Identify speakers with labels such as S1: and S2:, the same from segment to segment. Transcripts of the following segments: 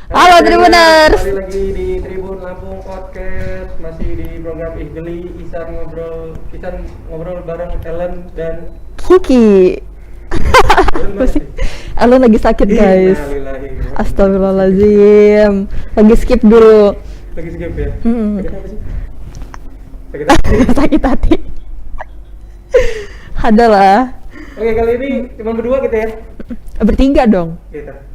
S1: Halo Tribuners.
S2: Kembali lagi di Tribun Lampung Podcast, masih di program Ihgeli Isan ngobrol bareng Ellen dan
S1: Kiki.
S2: Ellen mana sih?
S1: Ellen lagi sakit guys.
S2: Innalillahi.
S1: Astagfirullahaladzim. Lagi skip dulu.
S2: Lagi skip ya?
S1: Hmm.
S2: Sakit apa sih? Sakit hati.
S1: Sakit hati. Adalah.
S2: Oke, kali ini cuma berdua kita ya?
S1: Bertiga dong.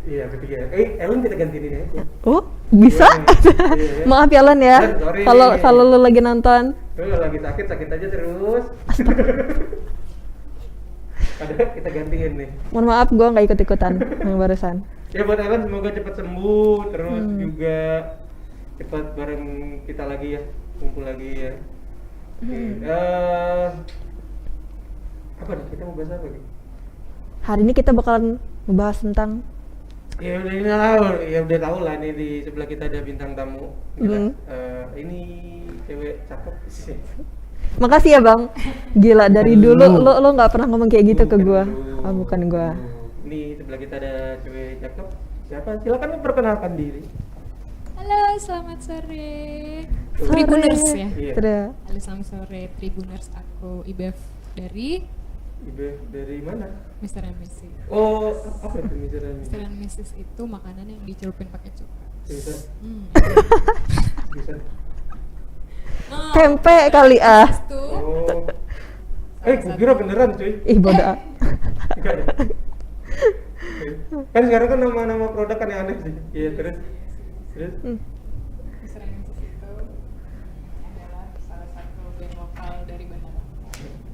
S2: Iya bertiga. Ellen kita gantiin ini aja.
S1: Oh, bisa?
S2: Iya.
S1: Maaf ya Len ya.
S2: Len, sorry
S1: Kalau
S2: nih.
S1: kalau lu lagi nonton.
S2: Lu lagi sakit aja terus. Padahal kita gantiin nih.
S1: Mohon maaf gue nggak ikut-ikutan yang barusan.
S2: Ya buat Ellen semoga cepat sembuh, terus juga cepat bareng kita lagi ya, kumpul lagi ya. Oke, apa nih, kita mau bahas apa nih?
S1: Hari ini kita bakalan membahas tentang
S2: Ya udah tahu lah nih, di sebelah kita ada bintang tamu. Jelas, ini cewek cakep sih.
S1: Makasih ya bang. Gila dari dulu lo nggak pernah ngomong kayak gitu ke gue. Oh, bukan gue.
S2: Ini sebelah kita ada cewek cakep. Siapa? Silakan memperkenalkan diri.
S3: Halo, selamat sore. Tribuners ya.
S2: Iya.
S1: Sudah.
S3: Halo, selamat sore Tribuners. Aku Ibef dari
S2: Ibe dari mana?
S3: Mr. and Mrs.
S2: Oh, apa itu misalnya?
S3: Mr. and Mrs. itu makanan yang dicelupin pakai coklat.
S2: Bisa,
S3: Hmm.
S2: bisa.
S3: Oh,
S1: Tempe kali ah.
S3: itu.
S2: Oh. Gue kira beneran cuy.
S1: Ih bodoh.
S2: Enggak ya? Kan sekarang kan nama-nama produk kan yang aneh sih. Iya, terus.
S3: Mr. and Mrs. itu adalah salah satu band lokal dari Bandung.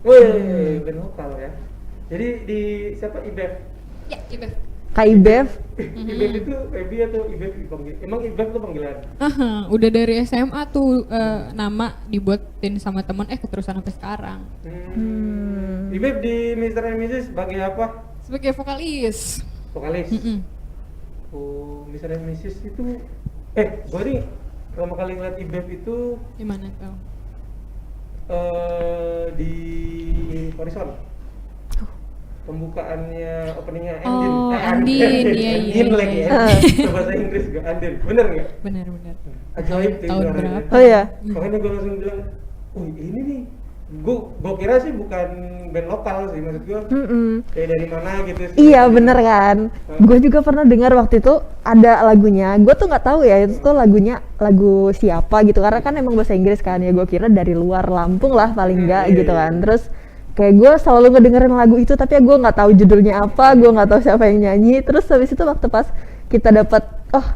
S2: Wih, band lokal ya. Jadi di siapa Ibef?
S3: Ya, Ibef.
S1: Kak Ibef.
S2: Ibef itu Ebi atau Ibef dipanggil? Emang Ibef itu panggilan?
S3: Udah dari SMA tuh nama dibuatin sama temen, keterusan sampai sekarang.
S2: Ibef di Mr. and Mrs. sebagai apa?
S3: Sebagai vokalis.
S2: Vokalis. Oh, Mr. and Mrs. itu gue nih pertama kali ngeliat Ibef itu
S3: Gimana tuh?
S2: di Horizon. Pembukaannya, openingnya Andin.
S3: Oh, Andin, iya,
S2: Andin
S3: iya,
S2: lagi
S3: iya.
S2: ya. Bahasa Inggris juga Andin. Bener nggak?
S3: Benar.
S2: Ajaib tuh
S3: Tahun
S2: suaranya.
S3: berapa?
S1: Oh ya.
S2: Makanya gue langsung bilang, ini nih. Gue kira sih bukan band lokal sih, maksud gue. Kayak dari mana gitu sih.
S1: Iya bener kan. Gue juga pernah dengar waktu itu ada lagunya. Gue tuh nggak tahu ya itu tuh lagunya lagu siapa gitu. Karena kan emang bahasa Inggris kan ya. Gue kira dari luar Lampung lah paling nggak
S2: Iya,
S1: gitu
S2: iya.
S1: kan. Terus kayak gue selalu ngedengerin lagu itu tapi gue nggak tahu judulnya apa. Gue nggak tahu siapa yang nyanyi. Terus habis itu waktu pas kita dapat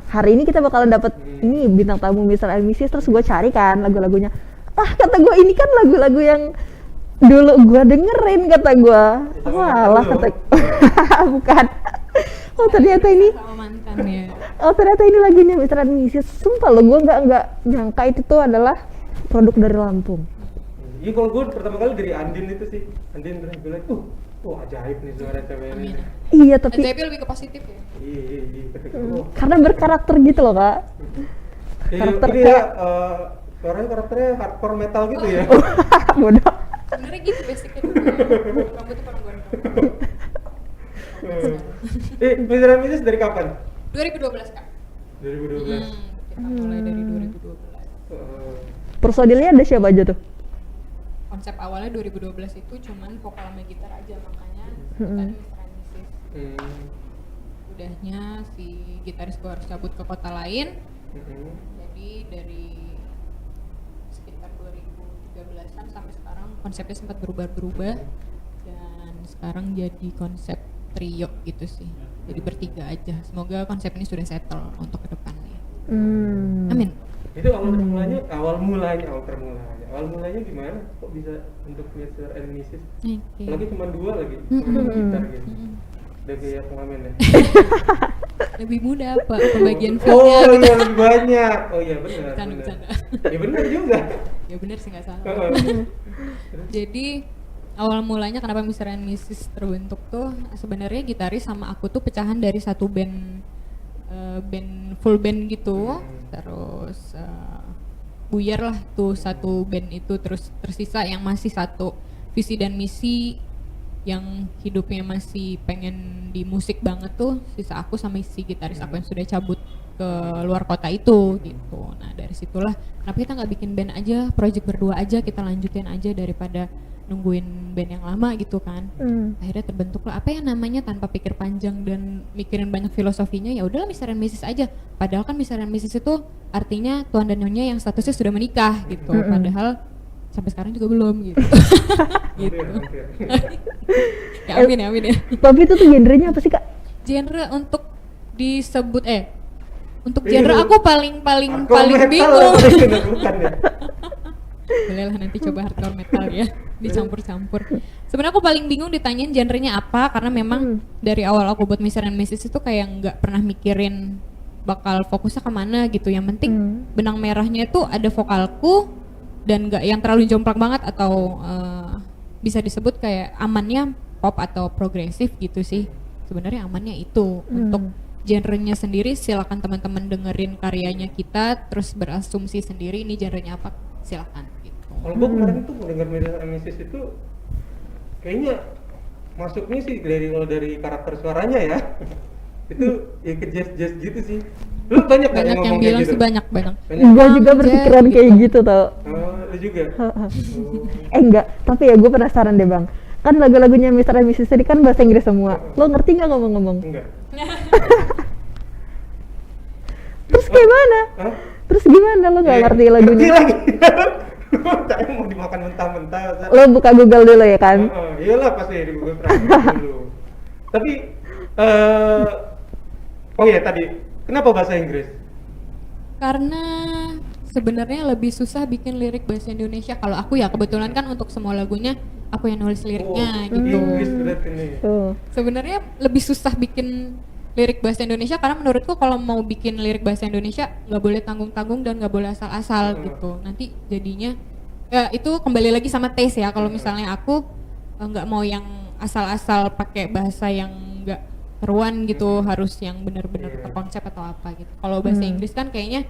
S1: hari ini kita bakalan dapat ini bintang tamu Mr. and Mrs. Terus gue cari kan lagu-lagunya. Kata gue ini kan lagu-lagu yang dulu gue dengerin kata gue. Walah kata bukan. Oh ternyata ini.
S3: Sama mantan ya.
S1: Oh ternyata ini lagunya Mr. and Mrs. Sumpah lo gue nggak nyangka itu tuh adalah produk dari Lampung.
S2: Iya, kalau gue pertama kali dari Andin itu sih. Andin terus bilang, ajaib nih suara cewek ini.
S3: Amin.
S1: Iya tapi
S3: Tapi lebih ke positif ya.
S2: Iya.
S1: karena berkarakter gitu loh kak. Karakter
S2: Ini ya, suaranya karakternya hardcore metal gitu ya.
S1: Bodoh.
S3: Sebenarnya gitu basicnya dulu ya. Kamu tuh pernah goreng.
S2: Mr. and Mrs. dari kapan?
S3: 2012 Kak.
S2: 2012.
S3: Kita mulai dari 2012.
S1: Personilnya ada siapa aja tuh?
S3: Konsep awalnya 2012 itu cuman vokal sama gitar aja, makanya tadi Mr. and Mrs. Udahnya si gitaris gua harus cabut ke kota lain. Jadi dari sekitar 2013an sampai sekarang konsepnya sempat berubah-berubah dan sekarang jadi konsep trio gitu sih. Jadi bertiga aja. Semoga konsep ini sudah settle untuk kedepannya. Amin.
S2: Itu awal mulanya gimana? Kok bisa untuk Mr. and Mrs? Apalagi cuma dua lagi, cuma gitar gitu. Udah kayak pengamen ya.
S3: Lebih mudah Pak pembagian
S2: Oh,
S3: fee-nya gitu.
S2: iya lebih banyak. Oh iya benar.
S3: Bercanda.
S2: Ya benar juga.
S3: Ya benar sih, nggak salah. Jadi awal mulanya kenapa Mr. and Mrs terbentuk tuh sebenarnya gitaris sama aku tuh pecahan dari satu band full band gitu. Terus buyar lah tuh satu band itu, terus tersisa yang masih satu visi dan misi yang hidupnya masih pengen di musik banget tuh sisa aku sama si gitaris aku yang sudah cabut ke luar kota itu gitu. Nah dari situlah kenapa kita nggak bikin band aja, project berdua aja, kita lanjutin aja daripada nungguin band yang lama gitu kan. Akhirnya terbentuklah apa yang namanya tanpa pikir panjang dan mikirin banyak filosofinya, ya udahlah Mr. and Mrs. aja. Padahal kan Mr. and Mrs. itu artinya tuan dan nyonya yang statusnya sudah menikah gitu. Padahal sampai sekarang juga belum gitu. Gitu. Ya amin ya.
S1: Tapi itu tuh genrenya apa sih Kak?
S3: Genre untuk disebut untuk genre aku paling
S2: Hardcore metal
S3: bingung.
S2: bukan ya?
S3: Bolehlah nanti coba hardcore metal ya, dicampur-campur. Sebenarnya aku paling bingung ditanyain genrenya apa, karena memang dari awal aku buat Mr. and Mrs. itu kayak nggak pernah mikirin bakal fokusnya kemana gitu. Yang penting benang merahnya itu ada vokalku dan nggak yang terlalu jomplang banget atau bisa disebut kayak amannya pop atau progresif gitu sih. Sebenarnya amannya itu. Untuk genrenya sendiri silakan teman-teman dengerin karyanya kita terus berasumsi sendiri ini genrenya apa, silakan gitu.
S2: Kalau gue kemarin tuh mendengar Mr. and Mrs. itu kayaknya masuknya sih dari karakter suaranya ya. Itu ya ke jazz gitu sih. Lu banyak
S3: yang bilang
S2: gitu?
S3: sih banyak.
S1: Gue juga berpikiran kayak gitu tau.
S2: Lu juga?
S1: Enggak, tapi ya gue penasaran deh Bang. Kan lagu-lagunya Mr. and Mrs. tadi kan bahasa Inggris semua. Lo ngerti nggak ngomong-ngomong?
S2: Enggak.
S1: Terus gimana? Terus gimana lo nggak ngerti lagunya?
S2: Ngerti lagi. Kayaknya mau dimakan mentah-mentah.
S1: Lo buka Google dulu ya kan?
S2: Iyalah pasti di Google Translate dulu. Tapi oh ya tadi kenapa bahasa Inggris?
S3: Karena sebenarnya lebih susah bikin lirik bahasa Indonesia. Kalau aku ya kebetulan kan untuk semua lagunya aku yang nulis liriknya gitu.
S2: Inggris berarti nih.
S3: Sebenarnya lebih susah bikin lirik bahasa Indonesia karena menurutku kalau mau bikin lirik bahasa Indonesia nggak boleh tanggung-tanggung dan nggak boleh asal-asal gitu. Nanti jadinya ya itu kembali lagi sama taste ya. Kalau misalnya aku nggak mau yang asal-asal pakai bahasa yang nggak keruan gitu, harus yang benar-benar terkonsep atau apa gitu. Kalau bahasa Inggris kan kayaknya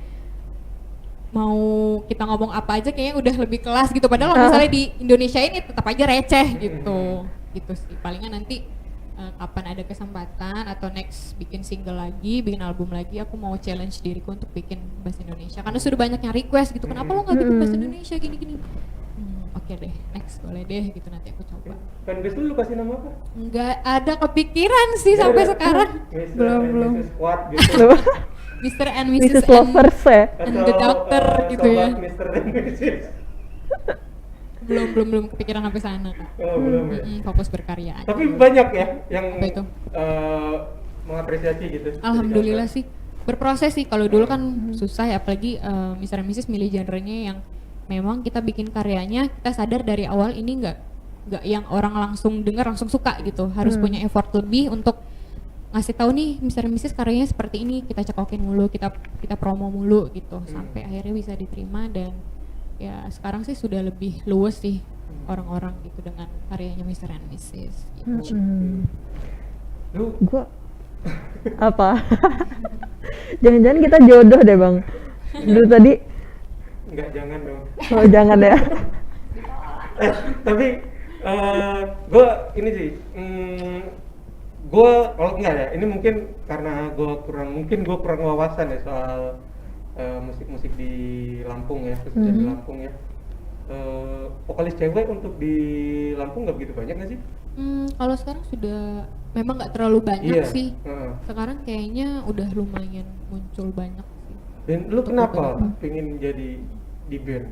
S3: mau kita ngomong apa aja kayaknya udah lebih kelas gitu. Padahal kalau misalnya di Indonesia ini tetap aja receh gitu. Gitu sih. Palingan nanti kapan ada kesempatan atau next bikin single lagi, bikin album lagi, aku mau challenge diriku untuk bikin bahasa Indonesia. Karena sudah banyak yang request gitu. Kenapa lo nggak bikin bahasa Indonesia gini-gini? Oke deh, next boleh deh gitu, nanti aku coba.
S2: Fanbase lu kasih nama apa?
S3: Nggak ada kepikiran sih sampai sekarang. belum.
S2: Squad gitu.
S3: Mr. and
S1: Mrs.
S3: Mrs.
S1: Lovers ya?
S3: and the Doctor gitu ya.
S2: Mr. and Mrs.
S3: Belum kepikiran sampai sana Kak.
S2: Belum ya.
S3: Fokus berkarya aja.
S2: Tapi banyak ya yang
S3: Apa itu?
S2: mengapresiasi gitu.
S3: Alhamdulillah sih berproses sih. Kalau dulu kan susah ya, apalagi Mr. and Mrs. milih genrenya yang memang kita bikin karyanya kita sadar dari awal ini nggak yang orang langsung dengar langsung suka gitu, harus punya effort lebih untuk ngasih tahu nih Mr. and Mrs. karyanya seperti ini, kita cekokin mulu, kita promo mulu gitu sampai akhirnya bisa diterima. Dan ya sekarang sih sudah lebih luas sih orang-orang gitu dengan karyanya Mr. and Mrs. gitu.
S2: Lu
S1: Gua apa? Jangan-jangan kita jodoh deh Bang. Dulu tadi.
S2: enggak, jangan dong.
S1: Oh jangan ya.
S2: Tapi gue ini sih, gue kalau enggak ya, ini mungkin karena gue kurang wawasan ya soal musik-musik di Lampung ya, khususnya di Lampung ya. Vokalis cewek untuk di Lampung nggak begitu banyak nggak sih?
S3: Kalau sekarang sudah memang nggak terlalu banyak sih.
S2: Sekarang
S3: Sekarang kayaknya udah lumayan muncul banyak sih.
S2: Dan lu kenapa pengen jadi di band?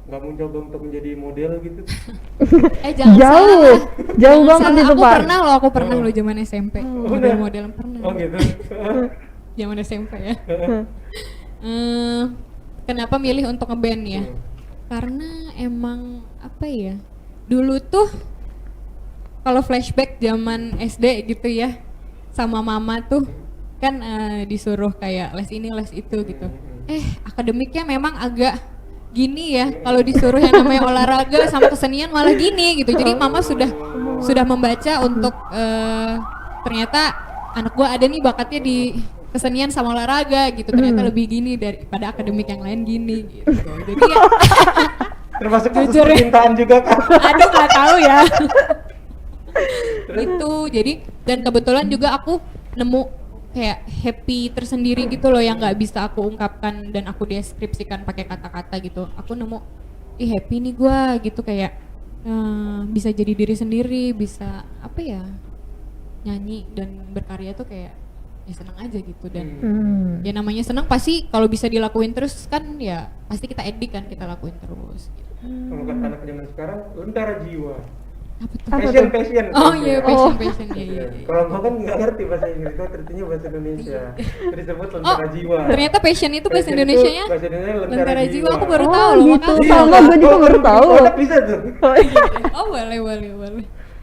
S2: Nggak mau coba untuk menjadi model gitu?
S3: Jangan salah.
S1: Jauh banget
S3: Salah,
S1: itu Pak.
S3: aku pernah lo zaman SMP. Model-model pernah.
S2: Oh gitu.
S3: Zaman SMP ya. Kenapa milih untuk ngeband ya? Karena emang apa ya? Dulu tuh kalau flashback zaman SD gitu ya, sama mama tuh kan disuruh kayak les ini les itu gitu. Akademiknya memang agak gini ya, kalau disuruh yang namanya olahraga sama kesenian malah gini gitu. Jadi mama sudah membaca untuk ternyata anak gua ada nih bakatnya di kesenian sama olahraga gitu. Ternyata lebih gini daripada akademik yang lain gini gitu. Jadi ya
S2: termasuk kasus percintaan juga kan?
S3: Aduh nggak tahu ya. Itu jadi, dan kebetulan juga aku nemu kayak happy tersendiri gitu loh yang nggak bisa aku ungkapkan dan aku deskripsikan pakai kata-kata gitu. Aku nemu happy nih gua gitu, kayak bisa jadi diri sendiri, bisa apa ya, nyanyi dan berkarya tuh kayak ya senang aja gitu. Dan ya namanya senang pasti kalau bisa dilakuin terus kan ya pasti kita edik kan, kita lakuin terus gitu.
S2: Kalau kata anak zaman sekarang, lentera jiwa.
S3: Apa tuh?
S2: Passion.
S3: Oh iya, passion ya.
S2: Kalau gua kan nggak ngerti bahasa Inggris, gua tertinya bahasa Indonesia. Jadi disebut lentera jiwa.
S3: Ternyata passion itu bahasa
S2: Passion
S3: Indonesianya
S2: itu bahasa Indonesia
S3: lentera jiwa. Aku baru
S1: Oh,
S3: tahu loh,
S1: gitu.
S3: makasih.
S1: Sama, gua juga baru tahu.
S2: Otak bisa tuh.
S3: Oh boleh.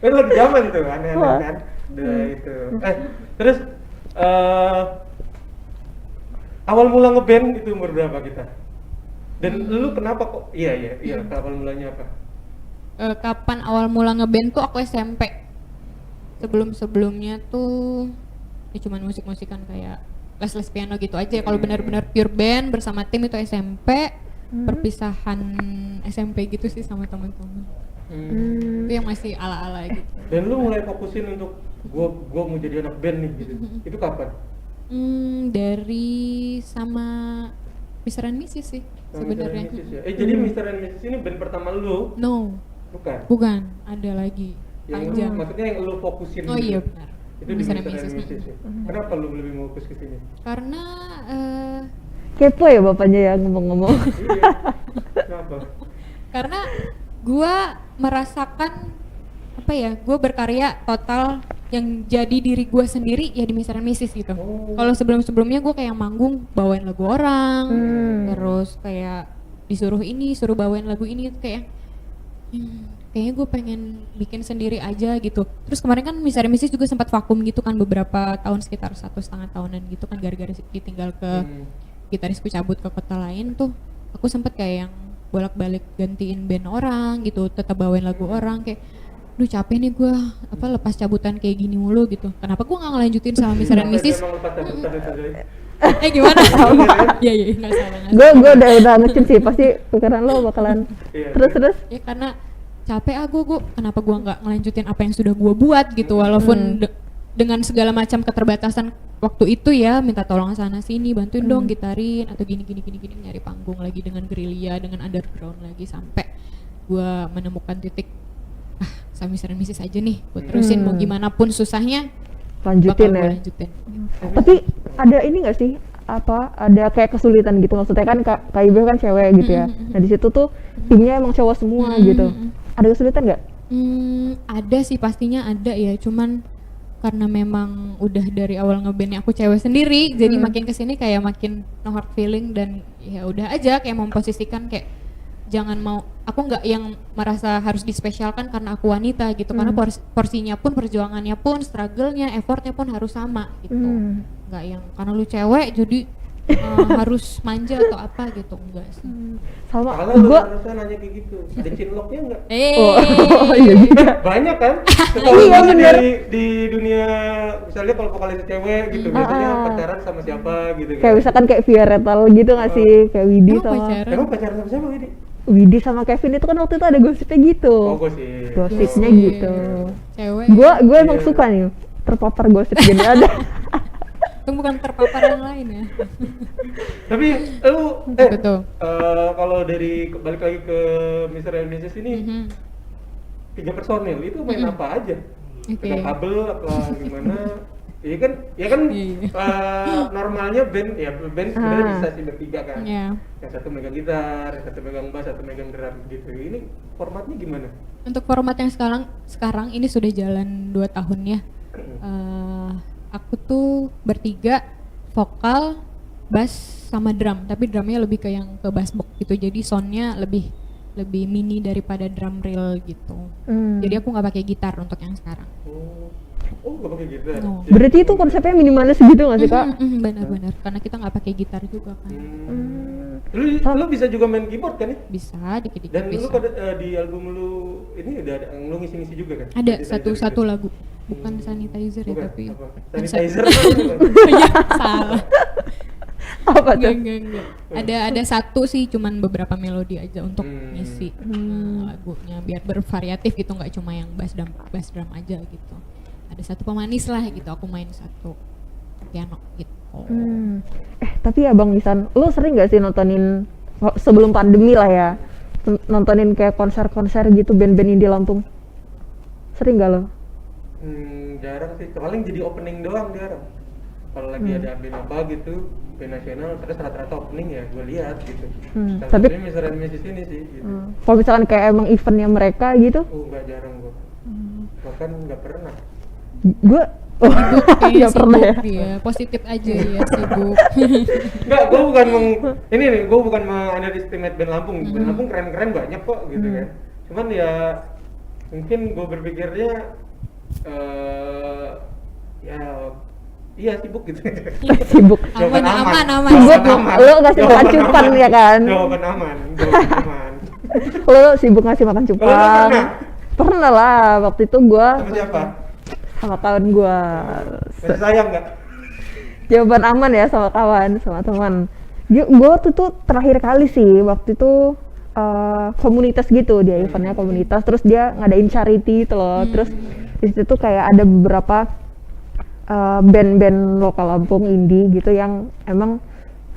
S2: Kan lagi zaman tuh, aneh-aneh kan. Itu. Terus awal mula ngeband itu umur berapa kita? Dan lu kenapa kok? Iya. Awal mulanya apa?
S3: Kapan awal mula ngeband tuh aku SMP. Sebelumnya tuh ya cuman musik-musikan kayak les-les piano gitu aja. Kalau benar-benar pure band bersama tim itu SMP. Perpisahan SMP gitu sih sama teman-teman. Itu yang masih ala-ala gitu.
S2: Dan lu mulai fokusin untuk gua mau jadi anak band nih gitu. Itu kapan?
S3: Dari sama Mr. and Mrs. sih sebenarnya.
S2: Mr. and Mrs. ya? Jadi Mr. and Mrs. ini band pertama lu?
S3: No. Bukan, ada lagi. Panjang.
S2: Maksudnya yang lu fokusin.
S3: Oh
S2: gitu.
S3: iya benar.
S2: Itu di Mr. and Mrs. ya? Kenapa lu lebih mau fokus ke sini?
S3: Karena
S1: Kepo ya bapaknya ya ngomong-ngomong.
S2: Iya. Kenapa?
S3: karena gua merasakan apa ya, gua berkarya total yang jadi diri gua sendiri ya di Mr. and Mrs. gitu. Kalau sebelum-sebelumnya gua kayak manggung bawain lagu orang, terus kayak disuruh ini, suruh bawain lagu ini, kayak kayaknya gue pengen bikin sendiri aja gitu. Terus kemarin kan Mr. and Mrs. juga sempat vakum gitu kan beberapa tahun, sekitar 1,5 tahunan gitu kan, gara-gara ditinggal ke gitarisku cabut ke kota lain tuh. Aku sempet kayak yang bolak-balik gantiin band orang gitu, tetap bawain lagu orang, kayak duh capek nih gue apa lepas cabutan kayak gini mulu gitu. Kenapa gue nggak ngelanjutin sama Mr. and Mrs. Gimana? Iya nggak salah.
S1: Gue udah ngecim sih, pasti pikiran lo bakalan terus.
S3: Ya karena capek gue kenapa gue nggak ngelanjutin apa yang sudah gue buat gitu, walaupun dengan segala macam keterbatasan waktu itu ya, minta tolong sana sini, bantuin dong gitarin atau gini nyari panggung lagi dengan gerilya, dengan underground lagi, sampai gue menemukan titik sama Mr. and Mrs. aja nih, gue terusin mau gimana pun susahnya
S1: lanjutin
S3: bakal
S1: ya.
S3: gue lanjutin.
S1: Tapi ada ini nggak sih, apa ada kayak kesulitan gitu, maksudnya kan Kak Ibe kan cewek gitu ya. Nah di situ tuh timnya emang cowok semua gitu. Ada kesulitan nggak?
S3: Ada sih, pastinya ada ya, cuman karena memang udah dari awal ngebandnya aku cewek sendiri, jadi makin kesini kayak makin no hard feeling, dan ya udah aja kayak memposisikan kayak jangan mau, aku nggak yang merasa harus dispesialkan karena aku wanita gitu, karena porsinya pun, perjuangannya pun, struggle-nya, effortnya pun harus sama gitu. Nggak yang karena lu cewek jadi harus manja atau apa gitu, enggak sih.
S1: Sama
S2: kalau
S1: gua
S2: harusnya nanya kayak gitu, ada cinloknya enggak?
S1: oh iya juga.
S2: Banyak kan?
S1: Iya, bener.
S2: Di dunia misalnya kalau vokalis cewek gitu, biasanya pacaran sama siapa gitu kan?
S1: Kayak misalkan kayak Via Retal gitu nggak sih, kayak Widi sama
S2: Emang pacaran sama siapa Widi?
S1: Widi sama Kevin itu kan waktu itu ada gosipnya gitu.
S2: Oh gosip.
S1: Gosipnya gitu.
S3: Cewek.
S1: Gue emang suka nih terpapar gosip gini ada.
S3: Itu bukan terpapar yang lain ya.
S2: Tapi lu
S3: Betul.
S2: Kalau dari balik lagi ke Mr. and Mrs. ini 3 personil itu main apa aja?
S3: Oke.
S2: Ada kabel apa gimana? Iya kan normalnya band sebenarnya bisa sih bertiga kan.
S3: Iya.
S2: Yang satu megang gitar, yang satu megang bass, satu megang drum gitu. Ini formatnya gimana?
S3: Untuk format yang sekarang ini sudah jalan 2 tahun ya. Aku tuh bertiga, vokal, bass sama drum, tapi drumnya lebih ke yang ke bass box gitu, jadi soundnya lebih mini daripada drum reel gitu. Jadi aku nggak pakai gitar untuk yang sekarang.
S2: Oh nggak pakai gitar.
S3: No.
S1: Berarti itu konsepnya minimalis gitu nggak sih Kak?
S3: Benar-benar, karena kita nggak pakai gitar juga kan.
S2: Lu bisa juga main keyboard kan ya?
S3: Bisa dikit-dikit.
S2: Dan
S3: bisa.
S2: lu pada di album lu ini udah ada lu ngisi-ngisi juga kan?
S3: Ada
S2: Sanitizer
S3: satu
S2: gitu?
S3: lagu, bukan sanitizer ya,
S2: Bukan,
S3: tapi
S2: apa? Sanitizer kan?
S3: ya salah.
S1: Apa tuh?
S3: Enggak. Ada satu sih, cuman beberapa melodi aja untuk ngisi lagunya biar bervariatif gitu, nggak cuma yang bass drum aja gitu. Ada satu pemanis lah gitu, aku main satu. piano gitu.
S1: Tapi ya Bang Isan, lu sering gak sih nontonin sebelum pandemi lah ya, nontonin kayak konser-konser gitu band-band indie Lampung? Sering gak lo?
S2: Jarang sih, paling jadi opening doang jarang. Kalau lagi ada band apa gitu, band nasional, terus rata-rata opening ya gue lihat gitu.
S1: Tapi
S2: misalnya Mrs. ini sih gitu.
S1: kalau misalkan kayak emang eventnya mereka gitu,
S2: Nggak jarang gue. Bahkan nggak pernah.
S1: gue
S3: Kayaknya
S1: nggak pernah ya.
S3: sibuk dia, positif aja ya sibuk.
S2: Nggak, gue bukan ini nih, gue bukan underestimate band Lampung. Band Lampung keren-keren banyak kok gitu kan. Cuman ya mungkin gue berpikirnya ya iya sibuk gitu.
S1: Sibuk.
S2: Jawaban
S3: Aman.
S1: Sibuk,
S2: Jawaban
S1: lo ngasih makan
S2: Jawaban
S1: cupang
S2: aman.
S1: ya kan?
S2: Jawaban aman. Jawaban aman.
S1: Lo sibuk ngasih makan cupang.
S2: pernah?
S1: Pernah lah, waktu itu gue
S2: Sama siapa?
S1: sama kawan gue.
S2: Masih sayang nggak?
S1: Jawaban aman ya sama kawan, sama teman. Gue waktu itu terakhir kali sih, waktu itu komunitas gitu, dia eventnya komunitas, terus dia ngadain charity gitu loh. Terus di situ tuh kayak ada beberapa band-band lokal Lampung indie gitu yang emang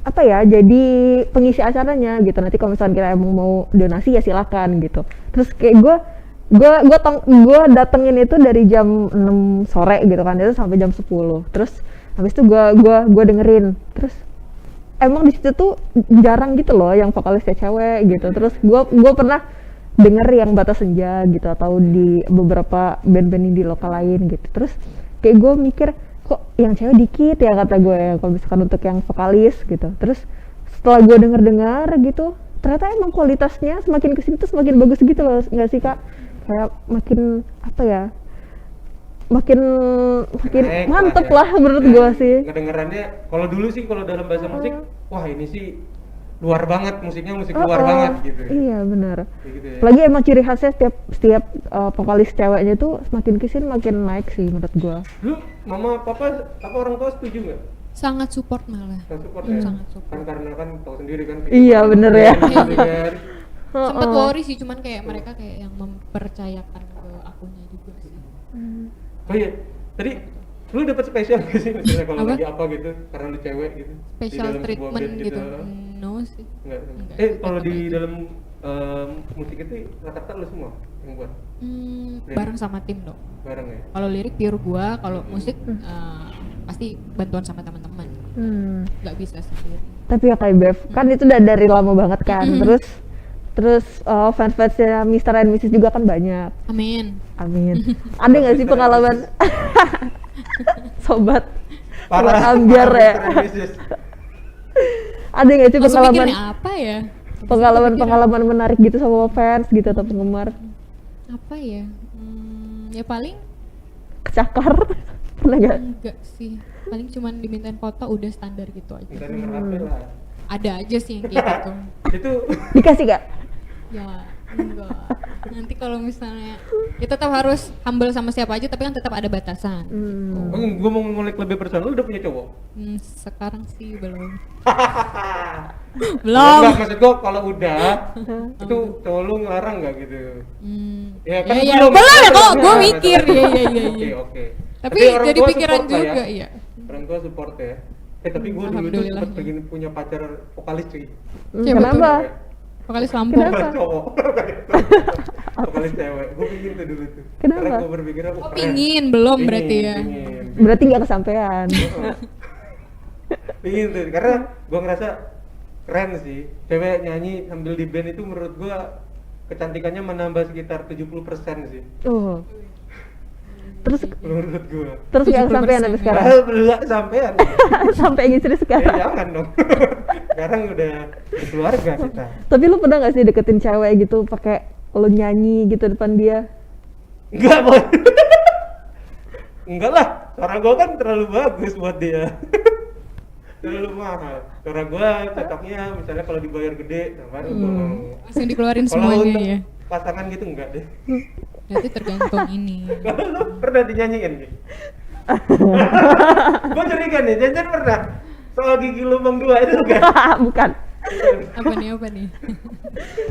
S1: apa ya, jadi pengisi acaranya gitu. Nanti kalau misalnya kita emang mau donasi ya silakan gitu. Terus kayak gue datengin itu dari jam 6 sore gitu kan, itu sampai jam 10. Terus habis itu gue dengerin. Terus emang di situ tuh jarang gitu loh yang vokalisnya cewek gitu. Terus gue pernah denger yang Batas Senja gitu, atau di beberapa band-band indie lokal lain gitu. Terus kayak gue mikir, kok yang cewek dikit ya kata gue ya, kalau misalkan untuk yang vokalis gitu. Terus setelah gue denger gitu, ternyata emang kualitasnya semakin kesini tuh semakin bagus gitu loh, nggak sih Kak? Kayak makin apa ya, makin
S2: Naik
S1: mantep
S2: ya.
S1: lah menurut gue sih.
S2: Ngedengerannya, kalau dulu sih kalau dalam bahasa musik, wah ini sih luar banget, musiknya musik luar
S1: Oh,
S2: banget gitu.
S1: Iya benar.
S2: Kayak gitu ya.
S1: Apalagi emang ciri khasnya setiap vokalis ceweknya tuh semakin kesini makin naik sih menurut gua.
S2: Lu mama papa apa orang tua setuju nggak?
S3: Sangat support malah.
S2: Support ya?
S3: Sangat support.
S2: Kan karena kan tahu sendiri kan.
S1: Iya, bener ya.
S2: Gitu kan.
S3: Sempet worry sih, cuman kayak mereka kayak yang mempercayakan ke akunya juga sih.
S2: Oh iya, tadi lu dapat spesial nggak sih misalnya kalau
S3: Apa?
S2: lagi apa gitu karena lu cewek gitu? Di
S3: Special
S2: dalam sebuah
S3: treatment
S2: band
S3: gitu. No sih.
S2: Enggak.
S3: Enggak,
S2: Kalau
S3: tetap
S2: di
S3: aja.
S2: dalam musik itu rata-rata lu semua yang buat
S3: Bareng sama tim dong.
S2: bareng ya?
S3: Kalau lirik pure gua, kalau musik pasti bantuan sama teman-teman. Nggak bisa sendiri.
S1: Tapi ya kayak Bev, kan itu udah dari lama banget kan. Terus fans-fansnya Mr. and Mrs. juga kan banyak.
S3: Amin.
S1: Amin. Ada nggak sih pengalaman sobat
S2: Parah.
S1: ambiar ya? Ada nggak sih
S3: Langsung
S1: pengalaman
S3: mikirnya apa ya?
S1: pengalaman menarik gitu sama fans gitu atau penggemar?
S3: Apa ya? Ya paling
S1: Kecakar? Pernah nggak?
S3: enggak sih. Paling cuman dimintain foto udah standar gitu aja.
S2: Kita nomor HP lah.
S3: Ada aja sih yang kayak gitu.
S2: Itu
S1: Dikasih nggak?
S3: Ya enggak. Nanti kalau misalnya ya tetap harus humble sama siapa aja, tapi kan tetap ada batasan.
S2: gue mau ngulik lebih personal, lu udah punya cowok?
S3: Sekarang sih belum.
S2: Enggak, maksud gue kalau udah itu cowok lu ngelarang nggak gitu? Ya kan
S3: Ya,
S2: belum
S3: belum ya, kok gue
S2: Nah,
S3: mikir.
S2: Oke, oke.
S3: Tapi
S2: orang
S3: jadi
S2: tua
S3: pikiran
S2: support lah
S3: juga,
S2: ya.
S3: iya.
S2: Orang tua support ya. Tapi gue dulu tuh
S3: Alhamdulillah.
S2: sempet pengen punya pacar vokalis cuy.
S3: Siapa
S1: Kenapa?
S3: Vokalis Lampung.
S1: Kenapa?
S2: Vokalis cowok. Vokalis cewek. Gue pingin tuh dulu tuh.
S1: Kenapa?
S2: Karena gue berpikir
S3: Oh pingin, belum berarti ya.
S1: Berarti nggak kesampaian.
S2: Pingin tuh, karena gue ngerasa keren sih. Cewek nyanyi sambil di band itu menurut gue kecantikannya menambah sekitar 70% sih.
S1: Oh. Terus
S2: Menurut gue.
S1: nggak kesampaian
S3: 70%
S1: sampai
S3: ya.
S1: sekarang.
S2: Belum sampean.
S1: Sampai ingin serius
S2: Ya
S1: sekarang.
S2: jangan dong. Sekarang udah berkeluarga kita.
S1: Tapi lu pernah nggak sih deketin cewek gitu pakai lu nyanyi gitu depan dia?
S2: Enggak, Boy. Enggak lah. Suara gue kan terlalu bagus buat dia. Terlalu mahal. Suara gue cocoknya misalnya kalau dibayar gede, nah baru gue mau.
S3: Langsung dikeluarin
S2: Kalau
S3: semuanya
S2: untuk
S3: ya.
S2: pasangan gitu enggak deh.
S3: Berarti tergantung ini.
S2: Kalau lu pernah dinyanyiin Ki? Gue curiga nih, Janjan pernah soal gigi lubang 2 itu kan?
S1: Bukan.
S3: Apa nih?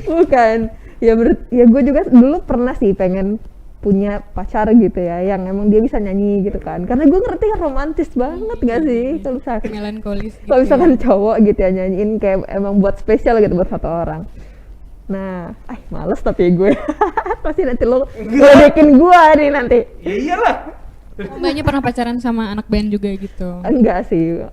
S1: Bukan. Ya menurut ya gue juga dulu pernah sih pengen punya pacar gitu ya yang emang dia bisa nyanyi gitu kan, karena gue ngerti kan romantis banget gak sih kalau misalkan
S3: Melankolis gitu
S1: kalau misalkan
S3: ya.
S1: cowok gitu ya nyanyiin kayak emang buat spesial gitu buat satu orang. Nah, males tapi gue pasti nanti lo ledekin gue nih nanti.
S2: Ya iyalah.
S3: Oh, Mbaknya pernah pacaran sama anak band juga gitu?
S1: Enggak sih,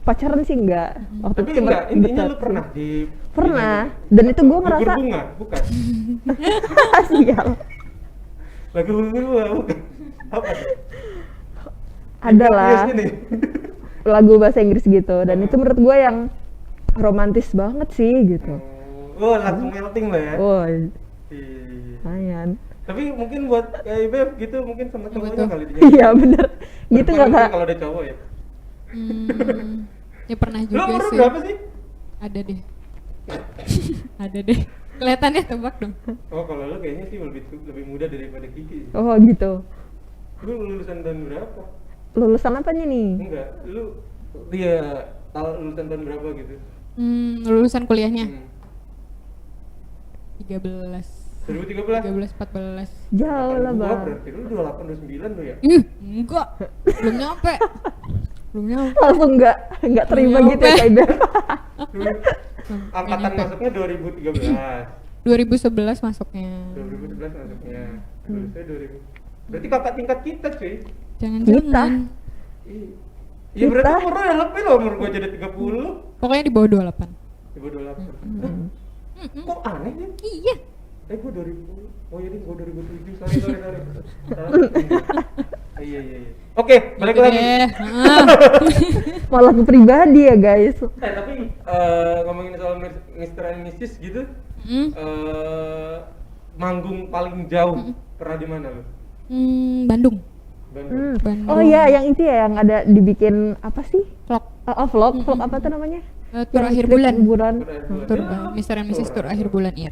S1: pacaran sih enggak. Waktu
S2: Tapi
S1: itu cuma
S2: enggak, intinya
S1: dekat
S2: lu
S1: sih.
S2: pernah di
S1: Pernah, dan itu gue
S2: Gugur
S1: ngerasa
S2: bunga, bukan?
S1: sial.
S2: Lagu bunga bukan? Apa?
S1: Ada lah
S2: Yes, ini.
S1: lagu bahasa Inggris gitu, dan itu menurut gue yang romantis banget sih gitu.
S2: Oh, langsung melting lah ya.
S1: Oh,
S2: Iya.
S1: lumayan.
S2: Tapi mungkin buat kayak Beb gitu mungkin sama
S3: Apa
S2: cowoknya
S3: tuh?
S2: kali dia.
S1: Iya bener, gitu nggak
S2: Mungkin
S1: kak?
S2: kalau ada cowok ya.
S3: Ya pernah
S2: Lu
S3: juga
S2: umur
S3: sih.
S2: berapa sih?
S3: Ada deh. Ada deh. Kelihatannya tebak dong.
S2: Oh, kalau lu kayaknya sih lebih muda daripada Kiki.
S1: Oh gitu.
S2: Lu lulusan tahun berapa?
S1: Lulusan apanya nih?
S2: Enggak, lu dia tahu lulusan tahun berapa gitu?
S3: Lulusan kuliahnya
S2: Hmm.
S3: 13
S2: 2013?
S3: 14.
S1: Jauh lah
S2: Gua
S1: bang.
S2: berarti lu 28 29 lu ya?
S3: Enggak. Belum nyampe. Belum nyampe.
S1: Langsung nggak terima
S3: Nyampe.
S1: gitu ya kak Iben.
S2: Dulu angkatan
S3: nyampe.
S2: masuknya 2013.
S3: 2011 masuknya.
S2: 2011 masuknya. Lulusnya 2000. Berarti kakak tingkat kita, cuy.
S3: Jangan-jangan.
S2: Iya berarti
S1: Kita.
S2: umurnya lebih loh, umur gua jadi 30.
S3: Pokoknya di bawah 28.
S2: Di bawah 28. Kok aneh ya?
S3: Iya.
S2: Gua 2000. Oh iya, gua 2007. Sorry. Iya. Oke, balik
S3: Gitu
S2: lagi.
S3: deh.
S1: Malah ke pribadi ya guys.
S2: Tapi ngomongin soal Mr. and Mrs. gitu, manggung paling jauh pernah di mana lu?
S3: Bandung.
S2: Bandung.
S3: Bandung.
S1: Oh iya, yang itu ya yang ada dibikin apa sih?
S3: Vlog.
S1: Vlog apa tuh namanya?
S3: Tur
S1: Yang
S3: akhir
S1: trik
S3: bulan.
S1: Liburan.
S3: Tur Mr. and Mrs. tur akhir bulan iya.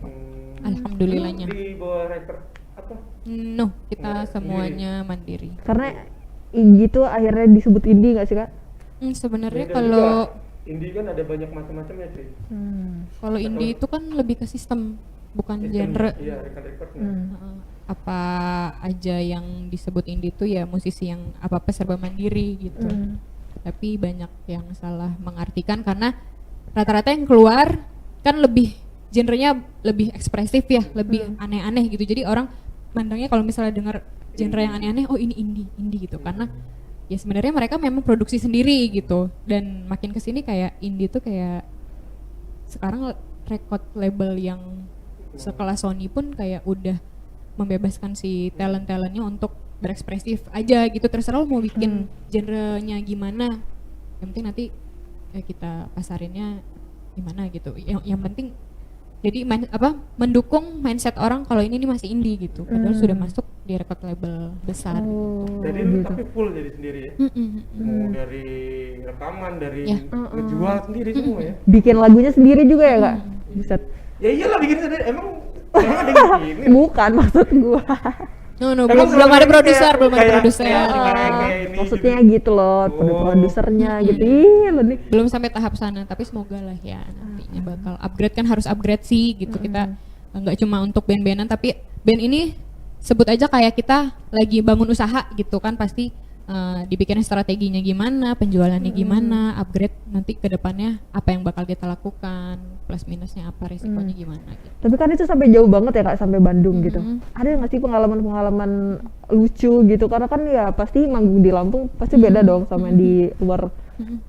S3: Alhamdulillahnya.
S2: Lu di bawah record apa?
S3: No, kita
S2: Nggak,
S3: semuanya mandiri.
S1: Karena gitu akhirnya disebut indie nggak sih kak?
S3: Sebenarnya
S2: Beda
S3: kalau
S2: juga. Indie kan ada banyak macam-macamnya cuy.
S3: kalau indie itu kan lebih ke sistem, bukan
S2: Sistem,
S3: genre.
S2: Iya, record-recordnya.
S3: Heeh. Apa aja yang disebut indie itu ya musisi yang apa-apa serba mandiri gitu. Tapi banyak yang salah mengartikan karena rata-rata yang keluar kan lebih genrenya lebih ekspresif ya, lebih aneh-aneh gitu. Jadi orang mandangnya kalau misalnya dengar genre yang aneh-aneh, oh ini indie gitu. Karena ya sebenarnya mereka memang produksi sendiri gitu. Dan makin kesini kayak indie tuh kayak sekarang record label yang sekelas Sony pun kayak udah membebaskan si talent-talentnya untuk berekspresif aja gitu, terserah lo mau bikin genrenya gimana, yang penting nanti kita pasarinnya gimana gitu. Yang penting jadi mendukung mindset orang kalau ini masih indie gitu, padahal sudah masuk di record label besar.
S2: Jadi lu tapi full jadi sendiri ya? Mau dari rekaman, dari
S3: Ya.
S2: ngejual sendiri semua ya?
S1: Bikin lagunya sendiri juga ya kak? Buset.
S2: Ya iyalah bikin sendiri, emang ada yang bikin?
S1: Bukan maksud gua.
S3: No,
S2: Emang
S3: belum ada
S2: selama ini
S3: produser, belum ada
S2: kayak-
S3: produser.
S2: kayak ini
S1: Maksudnya
S2: juga.
S1: gitu loh,
S2: Oh.
S1: produsernya gitu. Ih, lo nih.
S3: Belum sampai tahap sana, tapi semoga lah ya nantinya bakal upgrade, kan harus upgrade sih gitu. Kita nggak cuma untuk band-bandan, tapi band ini sebut aja kayak kita lagi bangun usaha gitu kan, pasti dibikin strateginya gimana, penjualannya gimana, upgrade nanti ke depannya apa yang bakal kita lakukan, plus minusnya apa, resikonya gimana gitu.
S1: Tapi kan itu sampai jauh banget ya kak, sampai Bandung gitu. Ada nggak sih pengalaman-pengalaman lucu gitu? Karena kan ya pasti manggung di Lampung pasti beda dong sama di luar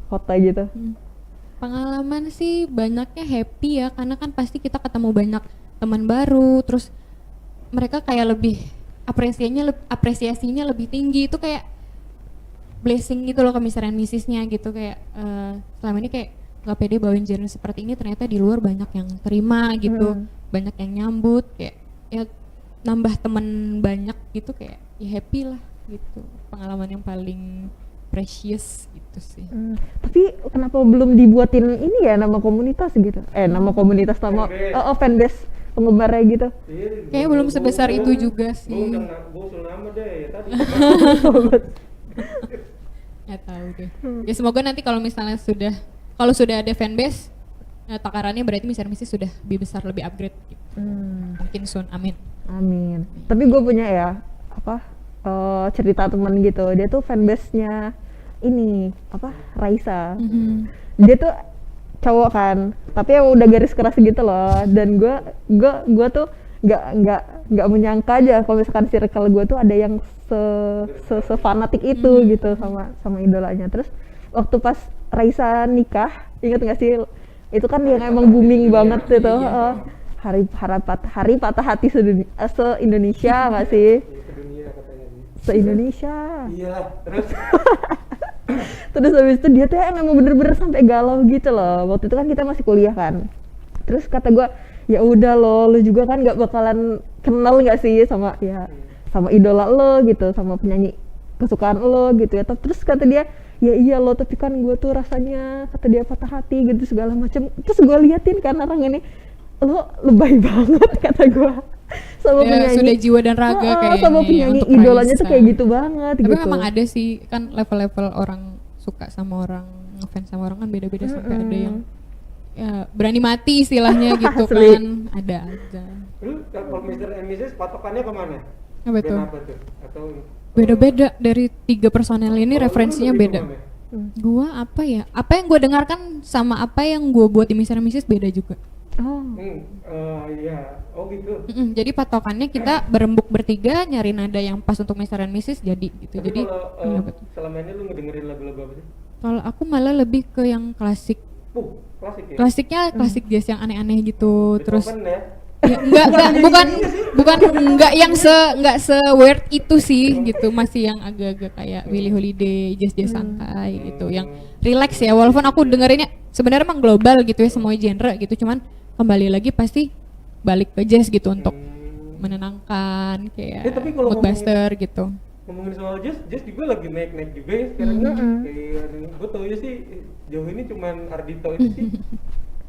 S1: kota gitu.
S3: Pengalaman sih banyaknya happy ya, karena kan pasti kita ketemu banyak teman baru, terus mereka kayak lebih apresiasinya lebih tinggi, itu kayak blessing gitu loh ke Mr. and Mrs.-nya gitu, kayak selama ini kayak nggak pede bawain genre seperti ini, ternyata di luar banyak yang terima gitu, banyak yang nyambut, kayak ya nambah temen banyak gitu, kayak ya happy lah gitu. Pengalaman yang paling precious gitu sih.
S1: Tapi kenapa belum dibuatin ini ya nama komunitas gitu? Nama komunitas, nama
S2: Fanbase.
S1: fanbase penggemarnya gitu.
S2: Iya,
S3: Kayaknya belum sebesar itu juga sih.
S2: Gue usul nama deh ya tadi.
S3: Ya tahu deh. Ya semoga nanti kalau misalnya kalau sudah ada fanbase, takarannya berarti Mr. Mrs sudah lebih besar, lebih upgrade gitu. Mungkin soon, amin.
S1: Amin. Tapi gue punya ya cerita teman gitu. Dia tuh fanbase-nya ini Raisa. Dia tuh cowok kan, tapi yang udah garis keras gitu loh. Dan gue tuh nggak menyangka aja kalau misalkan circle gue tuh ada yang se fanatik itu gitu sama idolanya. Terus waktu pas Raisa nikah, inget nggak sih? Itu kan yang emang booming banget itu. Hari patah hati se-Indonesia nggak sih?
S2: Sedunia katanya sih.
S1: Se-Indonesia.
S2: Iya, terus
S1: Terus habis itu dia tuh emang bener-bener sampai galau gitu loh. Waktu itu kan kita masih kuliah kan. Terus kata gue, ya udah lo juga kan nggak bakalan kenal nggak sih sama idola lo gitu, sama penyanyi kesukaan lo gitu ya. Terus kata dia, ya iya lo, tapi kan gue tuh rasanya, kata dia, patah hati gitu segala macam. Terus gue liatin kan orang ini, lo lebay banget kata gue. Sama
S3: Ya,
S1: penyanyi
S3: sudah jiwa dan raga kayaknya
S1: sama
S3: ya,
S1: penyanyi
S3: untuk
S1: idolanya tuh
S3: Raisa.
S1: kayak gitu banget
S3: Tapi
S1: gitu.
S3: memang ada sih kan level-level orang suka sama orang, ngefans sama orang kan beda-beda, sampai ada yang ya berani mati istilahnya gitu
S1: Asli.
S3: kan, ada aja.
S2: lu kalau Mr. and Mrs. patokannya kemana?
S3: Apa tuh?
S2: Band apa tuh? Atau
S3: Beda-beda dari 3 personel ini,
S2: kalau lu
S3: referensinya
S2: lebih
S3: beda.
S2: kemana?
S3: Gua apa ya? Apa yang gue dengarkan sama apa yang gue buat di Mr. and Mrs. beda juga.
S2: Iya. Oh gitu.
S3: Jadi patokannya kita berembuk bertiga nyari nada yang pas untuk Mr. and Mrs. jadi gitu.
S2: Tapi
S3: Jadi
S2: kalau
S3: dapet.
S2: selama ini lu ngedengerin lagu-lagu apa sih?
S3: Kalau aku malah lebih ke yang klasik.
S2: Klasik ya?
S3: Klasiknya klasik jazz yang aneh-aneh gitu. Terus
S2: Beethoven ya?
S3: ya, enggak yang enggak se weird itu sih gitu, masih yang agak-agak kayak Billie Holiday, jazz santai gitu, yang relax ya, walaupun aku dengerinnya sebenarnya emang global gitu ya, semua genre gitu, cuman kembali lagi pasti balik ke jazz gitu untuk menenangkan, kayak
S2: tapi kalau
S3: mood buster gitu.
S2: Ngomongin soal jazz juga lagi naik-naik juga ya sekarang. Kayak gue tau ya sih jauh ini cuman Ardhito itu sih.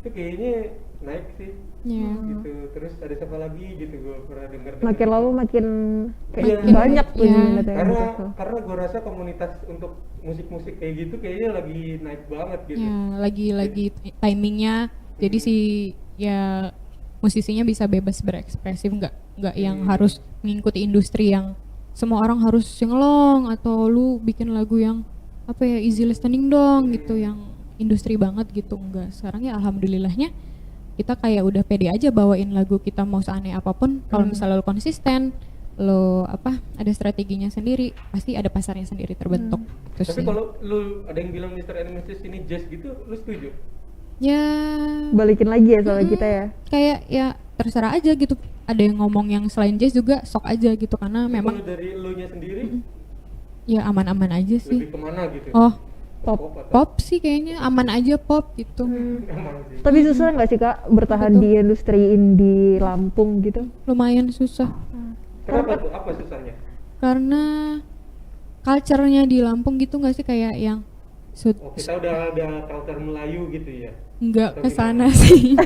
S2: Itu kayaknya naik sih.
S3: Iya.
S2: Gitu. Terus ada siapa lagi gitu gue pernah dengar.
S1: Makin lama makin kayak
S2: Iya.
S1: banyak tuh
S3: Iya.
S1: minatnya
S2: Karena
S1: gitu.
S2: karena gue rasa komunitas untuk musik-musik kayak gitu kayaknya lagi naik banget gitu.
S3: Ya, lagi timingnya, jadi si ya musisinya bisa bebas berekspresif, nggak yang harus mengikuti industri yang semua orang harus singelong, atau lu bikin lagu yang apa ya, easy listening dong gitu, yang industri banget gitu. Enggak, sekarang ya alhamdulillahnya kita kayak udah pede aja bawain lagu kita mau seaneh apapun. Kalau misalnya lo konsisten, lo ada strateginya sendiri, pasti ada pasarnya sendiri terbentuk. Terus
S2: Tapi kalau lu ada yang bilang Mr. and Mrs. ini jazz gitu, lu setuju?
S3: ya
S1: Balikin lagi ya soalnya kita ya.
S3: kayak ya terserah aja gitu, ada yang ngomong yang selain jazz juga sok aja gitu, karena
S2: Tapi
S3: memang
S2: kalau dari lu nya sendiri
S3: ya aman-aman aja sih.
S2: lebih kemana gitu?
S3: Oh,
S1: Pop.
S2: atau
S3: pop sih kayaknya aman aja, pop gitu.
S2: aman sih?
S1: Tapi susah nggak sih Kak bertahan
S3: Betul.
S1: di industri indie Lampung gitu?
S3: Lumayan susah
S2: Kenapa tuh? Apa susahnya?
S3: karena culture-nya di Lampung gitu nggak sih, kayak yang
S2: Oh, kita udah ada culture Melayu gitu ya?
S3: nggak
S2: Atau
S3: kesana
S2: gimana?
S3: sih.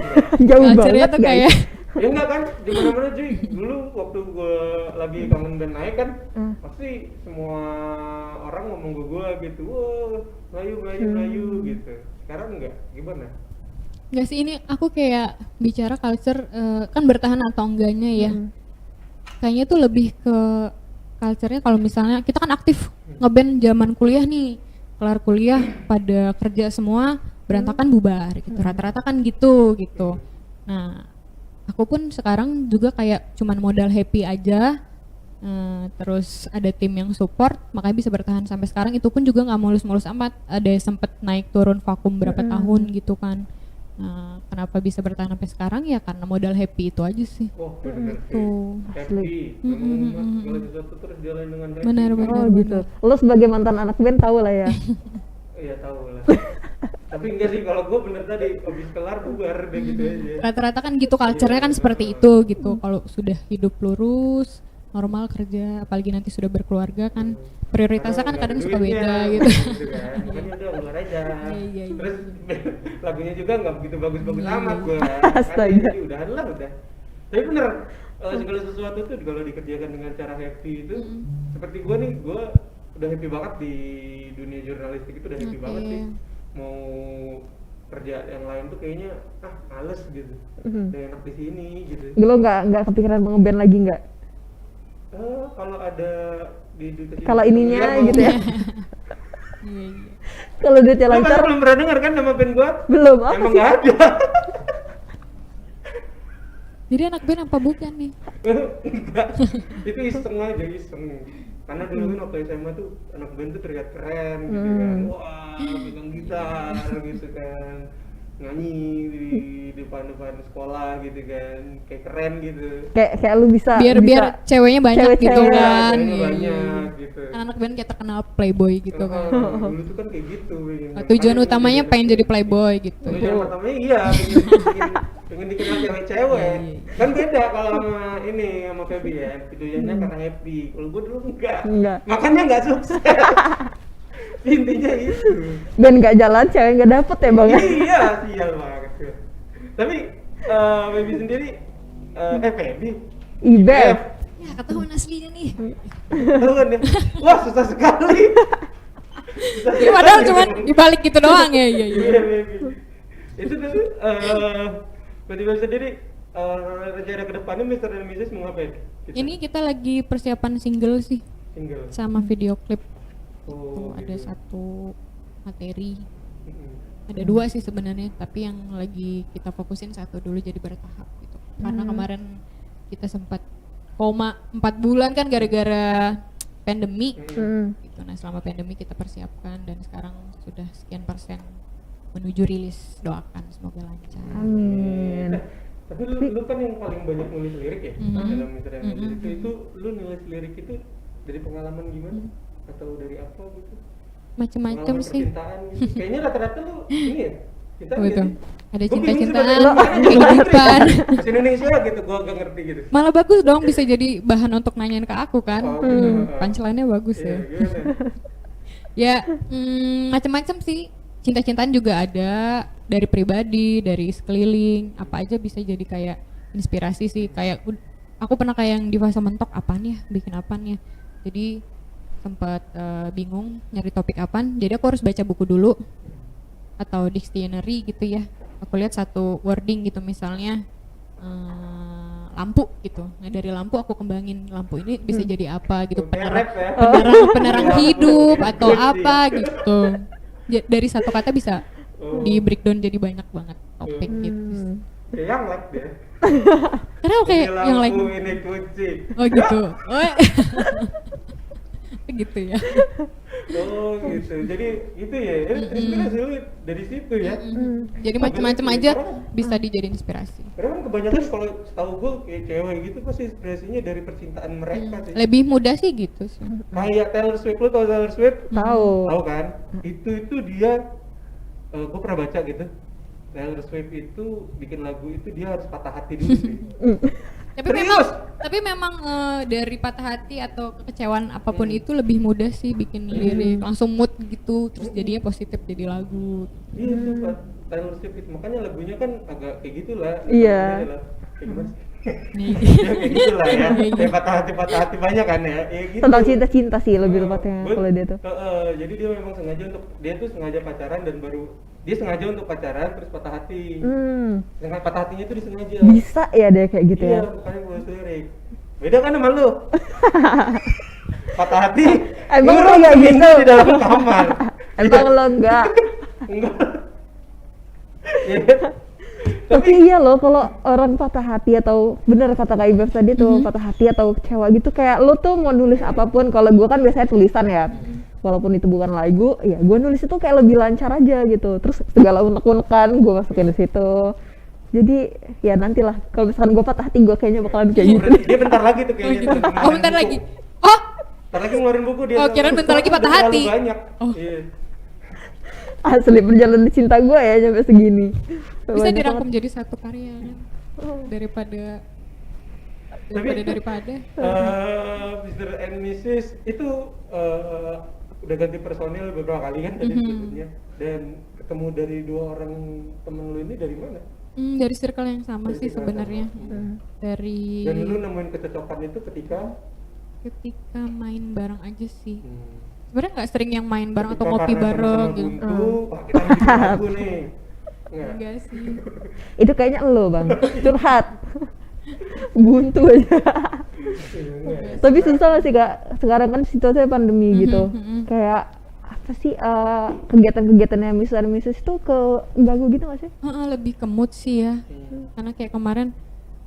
S1: Jauh
S3: Culture-nya
S1: banget
S3: tuh
S1: guys.
S3: kayak
S2: Ya enggak kan, di mana-mana cuy. Dulu waktu gue lagi kangen band naik kan, pasti semua orang ngomong ke gue gitu, wah Melayu gitu. Sekarang enggak, gimana?
S3: nggak sih, ini aku kayak bicara culture kan bertahan atau enggaknya ya. Kayaknya tuh lebih ke culture-nya, kalau misalnya kita kan aktif ngeband zaman kuliah nih, kelar kuliah pada kerja semua, berantakan bubar gitu, rata-rata kan gitu. Nah, aku pun sekarang juga kayak cuman modal happy aja, terus ada tim yang support, makanya bisa bertahan sampai sekarang. Itu pun juga nggak mulus-mulus amat, ada sempet naik turun vakum berapa tahun gitu kan. Nah, kenapa bisa bertahan sampai sekarang ya karena modal happy itu aja sih.
S2: Oh benar sih.
S3: Tuh.
S2: Happy, memang segala sesuatu terus jalan dengan happy.
S3: Benar.
S1: Oh gitu. Lo sebagai mantan anak band tahu lah ya.
S2: Iya tahu lah. Tapi enggak sih, kalau gue bener tadi habis kelar bubar deh gitu aja.
S3: Rata-rata kan gitu, culture-nya kan seperti itu gitu. Kalau sudah hidup lurus, normal kerja, apalagi nanti sudah berkeluarga kan, prioritasnya kan kadang suka beda gitu.
S2: Kan. Makanya udah keluar aja.
S3: Iya.
S2: Terus lagunya juga nggak begitu bagus-bagus amat gue.
S1: Astaga.
S2: Jadi udahan lah udah. Tapi bener, segala sesuatu tuh kalau dikerjakan dengan cara happy itu, seperti gue nih, gue udah happy banget di dunia jurnalistik itu, udah happy banget sih. Mau kerja yang lain tuh kayaknya males gitu. Udah enak di sini gitu.
S1: Lo nggak kepikiran mau ngeband lagi nggak?
S2: Kalau ada di
S1: Kalau ininya gitu ya.
S3: Iya, iya.
S1: Kalau duitnya
S2: Lu pasti
S1: lancar
S2: belum pernah dengar kan nama band gua?
S1: belum apa
S2: Emang
S1: sih?
S2: nggak ada.
S3: Jadi anak band apa bukan nih?
S2: Enggak. Itu iseng aja, iseng. Karena dulu kan waktu SMA tuh anak band tuh terlihat keren gitu kan. Wah, pegang gitar gitu kan. Nyanyi di depan-depan sekolah gitu kan. Kayak keren gitu.
S1: Kayak lu bisa
S3: Biar ceweknya banyak
S1: Cewek-cewek.
S3: gitu kan.
S2: Ceweknya
S3: Iya,
S2: banyak
S3: iya.
S2: gitu.
S3: Anak band kayak terkenal playboy gitu kan.
S2: Dulu tuh kan kayak gitu.
S3: Tujuan utamanya pengen jadi playboy gitu.
S2: Tujuan pertamanya iya, pengen dikenal cewek-cewek.
S3: Iya, iya.
S2: Kan beda kalau sama ini sama Feby ya. Tujuannya karena happy. Kalau gue dulu enggak. Makanya enggak sukses. Intinya itu.
S1: Dan nggak jalan cewek nggak dapet ya bang ya?
S2: Iya, sial banget. Tapi Feby sendiri Feby.
S1: Ibef.
S3: Ya ketahuan aslinya nih.
S2: Tahu kan ya? Wah, susah sekali. Susah
S3: Ya, padahal cuman dibalik gitu doang ya. Iya, iya.
S2: Iya, Feby. Itu tuh Feby sendiri rencana ke depannya Mr. dan Mrs. mau ngapain? Gitu.
S3: Ini kita lagi persiapan single sih
S2: Single.
S3: sama video klip.
S2: Oh,
S3: Tuh, ada
S2: gitu.
S3: satu materi.
S2: Mm-mm.
S3: Ada dua sih sebenarnya, tapi yang lagi kita fokusin satu dulu jadi bertahap gitu. Karena kemarin kita sempat koma 4 bulan kan gara-gara pandemi. Gitu. Nah, selama pandemi kita persiapkan dan sekarang sudah sekian persen menuju rilis. Doakan semoga lancar.
S1: Amin.
S2: Tapi lu kan yang paling banyak nulis lirik ya dalam Mr. dan Mrs.
S3: Mhm.
S2: Itu lu nulis lirik itu dari pengalaman gimana? Atau dari apa gitu?
S3: Macem-macem
S2: Pengalaman
S3: sih.
S2: percintaan gitu. Kayaknya rata-rata lu ini ya? Cinta
S3: Oh, itu. Ada
S2: Gua bingung
S3: cinta-cintaan,
S2: sebenarnya.
S3: kehidupan.
S2: Bahasa Indonesia gitu, gua gak ngerti gitu.
S3: Malah bagus dong, bisa jadi bahan untuk nanyain ke aku kan.
S2: Oh, gitu.
S3: Punchline-nya bagus
S2: Iya,
S3: ya.
S2: gimana?
S3: Ya, macam-macam sih. Cinta-cintaan juga ada, dari pribadi, dari sekeliling, apa aja bisa jadi kayak inspirasi sih. Kayak aku pernah kayak yang di fase mentok, apaan ya, bikin apaan ya. Jadi sempat bingung nyari topik apaan. Jadi aku harus baca buku dulu atau dictionary gitu ya. Aku lihat satu wording gitu misalnya lampu gitu. Nah dari lampu aku kembangin lampu ini bisa jadi apa gitu,
S2: Beret ya.
S3: penerang hidup atau apa gitu. Dari satu kata bisa di breakdown jadi banyak banget topik gitu.
S2: Kayak yang like dia.
S3: Karena aku kayak
S2: Ini
S3: yang like
S2: lampu, ini kunci.
S3: oh gitu. Oh gitu ya.
S2: Oh gitu. Jadi itu ya. Inspirasi lu dari situ ya.
S3: Jadi macam-macam aja bisa dijadiin inspirasi.
S2: Karena kan kebanyakan kalau setahu gue kayak cewek gitu pasti inspirasinya dari percintaan mereka sih.
S3: Lebih mudah sih gitu sih.
S2: Kayak Taylor Swift, lu tau Taylor Swift?
S1: Tahu.
S2: Tahu kan? Itu dia gue pernah baca gitu. Taylor Swift itu bikin lagu itu dia harus patah hati dulu sih. Serius?
S3: Tapi memang dari patah hati atau kekecewaan apapun itu lebih mudah sih bikin lirik, langsung mood gitu, terus jadinya positif jadi lagu.
S2: Iya tuh Taylor Swift itu makanya lagunya kan agak kayak gitulah.
S1: Iya.
S2: Kayak gimana sih?
S3: Nih.
S2: Ya kayak gitulah ya. Kayak patah hati banyak kan ya. Ya gitu.
S1: Tentang cinta-cinta sih lebih tepatnya
S2: Gua-
S1: kalau dia tuh.
S2: jadi dia memang sengaja pacaran dan dia sengaja untuk pacaran terus patah hati. Dengan patah hatinya itu disengaja.
S1: Bisa ya dia kayak gitu
S2: Iya,
S1: ya.
S2: bukannya gue lirik. Beda kan sama lu? Patah hati.
S1: Emang
S2: lu
S1: lu nggak
S2: seminggu
S1: gitu?
S2: di dalam kamar.
S1: Emang lo enggak?
S2: Enggak. Iya.
S1: Tapi iya loh kalau orang patah hati atau bener kata Kak Ibef tadi tuh patah hati atau kecewa gitu kayak lu tuh mau nulis apapun, kalau gua kan biasanya tulisan ya. Walaupun itu bukan lagu, ya gua nulis itu kayak lebih lancar aja gitu. Terus segala unek-unekan gua masukin di situ. Jadi ya nantilah kalau misalkan gua patah hati gua kayaknya bakalan kayak gitu.
S2: Berarti dia bentar lagi tuh
S3: Oh
S2: kayaknya.
S3: gitu.
S2: tuh,
S3: Oh
S2: ngeluarin
S3: bentar
S2: buku.
S3: lagi. Oh,
S2: Bentar lagi ngeluarin buku dia.
S3: Oh, kirain bentar lagi patah
S2: Terlalu
S3: hati.
S2: Banyak.
S3: Oh.
S2: Iya.
S1: Asli perjalanan cinta gua ya sampai segini.
S3: bisa
S1: Banyak
S3: dirangkum
S1: banget.
S3: jadi satu karya kan. Daripada
S2: Tapi
S3: daripada.
S2: Mr. and Mrs. itu udah ganti personil beberapa kali kan tadi sebetulnya, dan ketemu dari dua orang temen lu ini dari mana?
S3: Dari circle yang sama
S2: Dari
S3: sih
S2: circle
S3: sebenarnya.
S2: sama.
S3: Dari
S2: Dan lu nemuin kecocokan itu ketika
S3: ketika main bareng aja sih. Sebenarnya nggak sering yang main bareng atau
S2: ketika
S3: ngopi
S2: karena
S3: bareng
S2: sama-sama
S3: gitu.
S2: buntu, wah, kita bikin lagu nih. Nggak.
S3: Enggak sih.
S1: Itu kayaknya lo bang curhat buntu aja. Tapi susah gak sih Kak? Sekarang kan situasinya pandemi gitu. Kayak apa sih kegiatan-kegiatannya Mr. and Mrs. itu ganggu gitu gak sih?
S3: Lebih ke mood sih ya. Karena kayak kemarin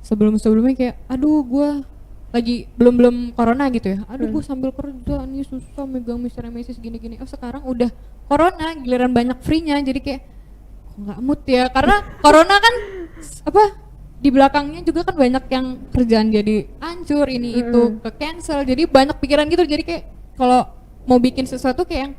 S3: sebelumnya kayak aduh gue lagi belum corona gitu ya. Aduh gue sambil kerja nih susah megang Mr. and Mrs. gini-gini. Oh sekarang udah corona, giliran banyak free-nya, jadi kayak kok nggak mood ya, karena corona kan apa di belakangnya juga kan banyak yang kerjaan jadi hancur, ini itu ke cancel, jadi banyak pikiran gitu. Jadi kayak kalau mau bikin sesuatu kayak yang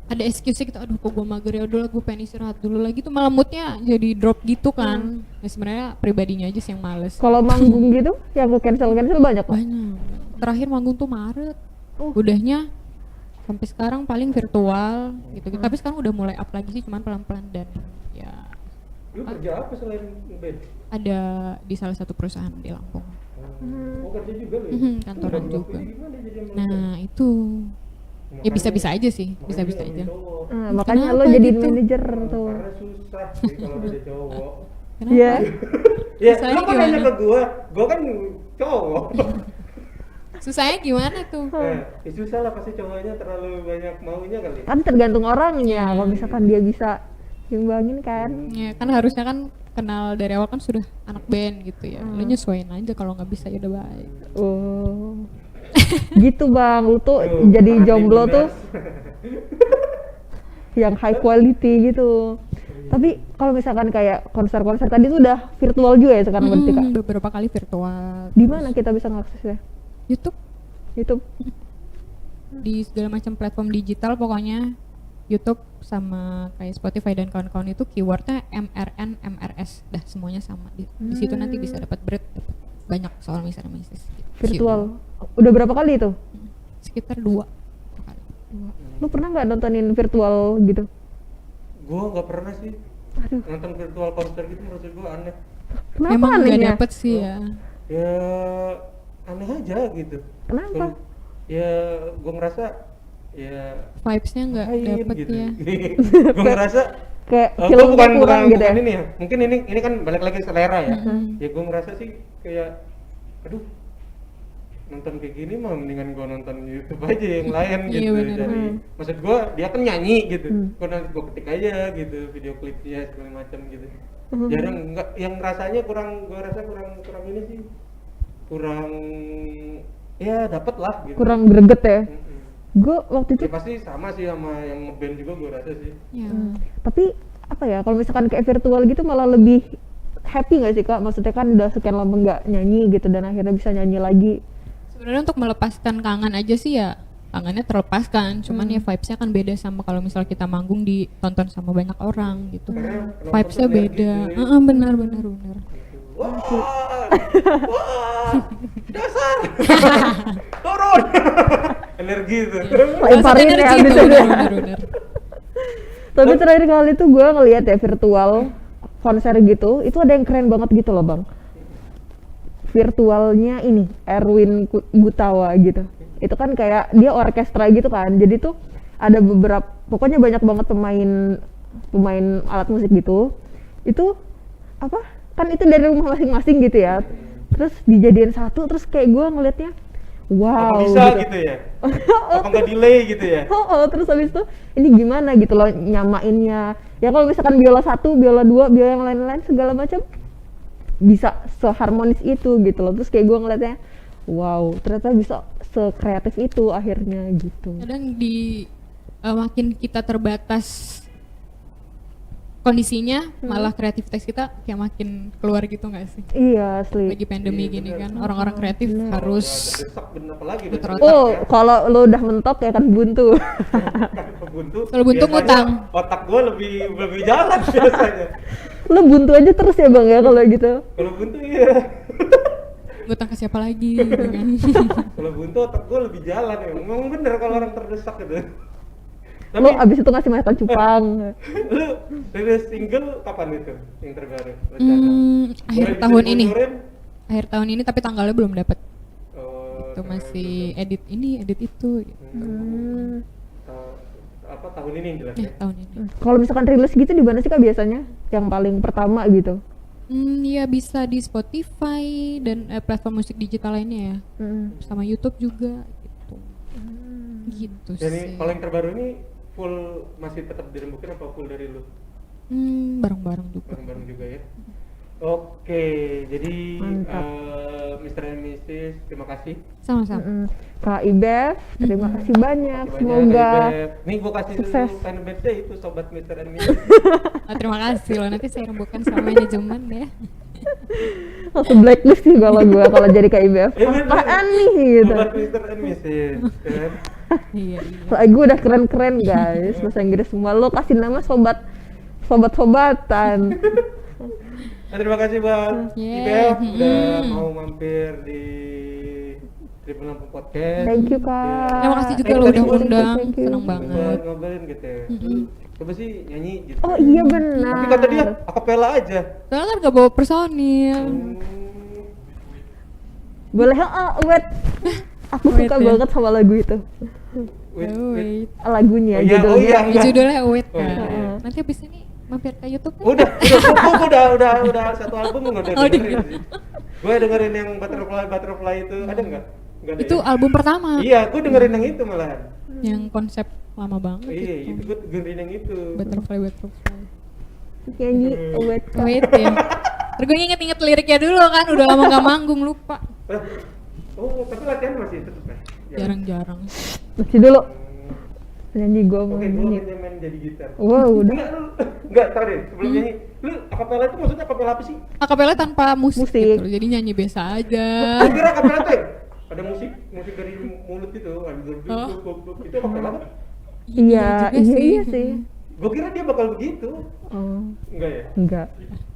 S3: ada excuse gitu, aduh kok gue mager ya, udah gue pengen istirahat dulu lagi tuh, malah moodnya jadi drop gitu kan. Ya sebenarnya pribadinya aja sih yang males.
S1: Kalau manggung gitu yang ke cancel banyak Kak?
S3: Banyak. Terakhir manggung tuh Maret. Udahnya sampai sekarang paling virtual gitu. Tapi sekarang udah mulai up lagi sih, cuman pelan-pelan. Dan ya
S2: Lu kerja apa selain band?
S3: ada di salah satu perusahaan di Lampung.
S2: Oh kerja juga lu ya?
S3: Kantoran
S2: Lu
S3: juga.
S2: gimana jadi sama
S3: Nah itu ya bisa-bisa aja sih,
S2: makanya
S3: bisa-bisa
S2: jangan
S3: aja.
S2: cowok.
S1: Makanya lo
S3: Kenapa
S1: jadi
S3: gitu?
S1: manajer tuh.
S2: Karena susah sih kalau ada cowok.
S3: Kenapa?
S1: Iya.
S2: Ya,
S3: Susahnya
S2: lu kan nanya
S3: gimana?
S2: ke gua kan cowok.
S3: Susahnya gimana tuh?
S2: Ya susah lah, pasti cowoknya terlalu banyak maunya kali.
S1: Kan tergantung orangnya. Kalau misalkan dia bisa ngimbangin kan.
S3: Ya kan harusnya kan kenal dari awal kan sudah anak band gitu ya. Lu nyesuaiin aja, kalau nggak bisa ya udah baik.
S1: Oh. Gitu Bang, lu tuh
S2: Tuh,
S1: jadi
S2: perhatiin
S1: jomblo
S2: Dimas.
S1: tuh yang high quality gitu. Tapi kalau misalkan kayak konser-konser tadi tuh udah virtual juga ya sekarang berarti Kak?
S3: Beberapa kali virtual.
S1: Di mana kita bisa ngaksesnya?
S3: YouTube,
S1: YouTube.
S3: di segala macam platform digital pokoknya. YouTube sama kayak Spotify dan kawan-kawan itu keywordnya MRN, MRS, dah semuanya sama. Di situ nanti bisa dapat banyak soal Mr. and Mrs.
S1: Virtual. Udah berapa kali itu?
S3: Sekitar 2 kali.
S1: Lu pernah nggak nontonin virtual gitu?
S2: Gua nggak pernah sih
S1: Aduh.
S2: nonton virtual konser gitu, menurut gua aneh.
S1: Kenapa
S3: Emang nggak
S1: anehnya?
S3: dapet sih ya.
S2: Ya aneh aja gitu.
S1: Kenapa?
S2: Ya gua ngerasa ya
S3: Vibes-nya nggak
S2: lain
S3: dapet
S2: gitu.
S3: ya.
S2: Gua ngerasa
S1: Kayak
S2: gua
S1: filmnya
S2: bukan
S1: kurang gitu ya?
S2: ini ya. Mungkin ini kan balik lagi selera ya. Ya gua ngerasa sih kayak aduh, nonton kayak gini mah mendingan gua nonton YouTube aja yang lain
S3: Iya,
S2: gitu.
S3: bener.
S2: Dari maksud gua dia kan nyanyi gitu. Gua ketik aja gitu video klipnya segala macam gitu. Jarang enggak yang rasanya gua rasa kurang ini sih. Kurang ya dapet lah gitu.
S1: Kurang greget ya? Gue waktu itu
S2: Ya pasti sama sih sama yang ngeband juga gua rasa sih.
S3: Ya.
S1: tapi apa ya, kalau misalkan kayak virtual gitu malah lebih happy nggak sih Kak? Maksudnya kan udah sekian lama nggak nyanyi gitu dan akhirnya bisa nyanyi lagi.
S3: Sebenarnya untuk melepaskan kangen aja sih ya, kangennya terlepaskan. Cuman ya vibes-nya kan beda sama kalau misal kita manggung ditonton sama banyak orang gitu.
S2: Karena penonton
S3: Vibes-nya
S2: tuh lihat
S3: beda.
S2: gitu ya.
S3: Benar.
S2: Wah, wah, dasar, turun, energi itu.
S1: Lemparin ya
S3: Energi
S1: abis
S3: itu,
S1: itu.
S3: benar.
S1: Tapi terakhir kali tuh gue ngeliat ya virtual konser gitu, itu ada yang keren banget gitu loh Bang. Virtualnya ini Erwin Gutawa gitu. Itu kan kayak dia orkestra gitu kan. Jadi tuh ada beberapa, pokoknya banyak banget pemain alat musik gitu. Itu apa? Kan itu dari rumah masing-masing gitu ya. Terus dijadiin satu, terus kayak gue ngeliatnya wow.
S2: Apa bisa gitu ya? Apa nggak delay gitu ya?
S1: Terus habis itu ini gimana gitu loh nyamainnya. Ya kalau misalkan biola 1, biola 2, biola yang lain-lain segala macam bisa seharmonis itu gitu loh. Terus kayak gue ngeliatnya wow, ternyata bisa sekreatif itu akhirnya gitu.
S3: Kadang di makin kita terbatas kondisinya, malah kreativitas kita kayak makin keluar gitu nggak sih?
S1: Iya asli.
S3: Lagi pandemi gini kan, orang-orang kreatif harus
S2: Desak bener apa lagi?
S3: Puter
S2: udah
S3: otak.
S1: Oh, kalau lo udah mentok ya kan buntu.
S2: buntu.
S3: Kalau buntu
S2: biasanya
S3: ngutang.
S2: Otak gua lebih jalan biasanya.
S1: Lo buntu aja terus ya Bang ya kalau gitu.
S2: Kalau buntu iya.
S3: ngutang ke siapa lagi gitu kan.
S2: Kalau buntu otak gua lebih jalan ya. Ngomong bener kalau orang terdesak gitu.
S1: Lo abis itu ngasih makan cupang.
S2: Lu rilis single kapan itu yang terbaru? Rencana?
S3: Akhir
S2: Boleh
S3: tahun
S2: bisa
S3: ini.
S2: dibocorin?
S3: Akhir tahun ini tapi tanggalnya belum dapat.
S2: Oh,
S3: Itu masih edit ini, edit itu. Gitu.
S2: apa tahun ini yang jelas
S3: Ya,
S2: ya?
S3: tahun ini.
S1: Kalau misalkan rilis gitu di mana sih Kak biasanya? Yang paling pertama gitu.
S3: Ya bisa di Spotify dan platform musik digital lainnya ya, sama YouTube juga gitu. Gitu
S2: Jadi
S3: sih.
S2: kalau yang terbaru ini full masih tetap dirembukin apa full dari lu?
S3: Bareng-bareng juga.
S2: Bareng-bareng juga ya. Oke, jadi
S1: Mantap.
S2: Mr. and Mrs. terima kasih.
S3: Sama-sama.
S1: Kak Ibef, terima kasih banyak.
S2: Banyak,
S1: Semoga
S2: Ibef. Nih gua kasih
S1: sukses.
S2: dulu fanbase itu sobat Mr. and Mrs.
S3: Terima kasih loh, nanti saya rembukan sama manajemen ya.
S1: langsung blacklist sih kalau gue kalau jadi Kak Ibef.
S2: bener.
S1: Apaan nih gitu.
S2: Sobat Mr. and Mrs. kan?
S3: Iya.
S1: Lagu udah keren-keren guys, bahasa Inggris semua. Lo kasih nama sobat-sobatan.
S2: Terima kasih buat
S3: Yeah.
S2: Ibef udah mau mampir di Tribun Lampung Podcast.
S1: Thank you Kak.
S3: Terima kasih juga
S2: Thank
S3: lo
S2: you,
S3: udah
S2: thank you,
S3: undang,
S1: thank you.
S3: seneng banget.
S2: Ngobrolin gitu ya. Coba sih nyanyi gitu.
S1: Oh iya benar.
S2: Tapi kata dia akapela aja.
S3: Soalnya kan gak bawa personil.
S1: Boleh wait. Aku
S3: Wait
S1: suka
S3: ya.
S1: banget sama lagu itu.
S2: Wait.
S1: Lagunya,
S2: Oh iya,
S1: judulnya.
S2: oh iya. Enggak.
S3: Judulnya Wait
S2: Oh,
S3: kan.
S2: iya.
S3: Nanti abis ini mampir ke YouTube kan?
S2: Udah satu album udah
S3: Oh,
S2: dengerin sih. Gue dengerin yang Butterfly itu ada nggak? Nggak ada.
S3: Itu
S2: ya?
S3: album pertama
S2: Iya, gue dengerin yang itu malahan.
S3: yang konsep lama banget
S2: Iya, itu
S3: gitu.
S2: gue dengerin yang itu.
S3: Butterfly.
S1: Nyanyi wait Kak.
S3: Wait ya. Terus gue inget-inget liriknya dulu kan, udah lama gak manggung, lupa.
S2: Oh, tapi latihan masih tetep ya?
S3: Jarang-jarang.
S1: Masih dulu. Nyanyi gue mau
S2: Oke, gue
S1: nyanyi.
S2: main jadi gitar.
S1: Wow, udah.
S2: Enggak, tahu deh, sebelum nyanyi. Lu akapela itu maksudnya akapela apa sih?
S3: Akapela tanpa musik,
S1: Musik.
S3: gitu, jadi nyanyi biasa aja.
S2: Gue kira akapela tuh yang ada musik dari mulut itu,
S3: Oh.
S2: itu akapela kan?
S1: Iya,
S3: juga
S1: iya sih.
S2: Gue kira dia bakal begitu.
S1: Oh,
S2: Enggak ya?
S1: enggak.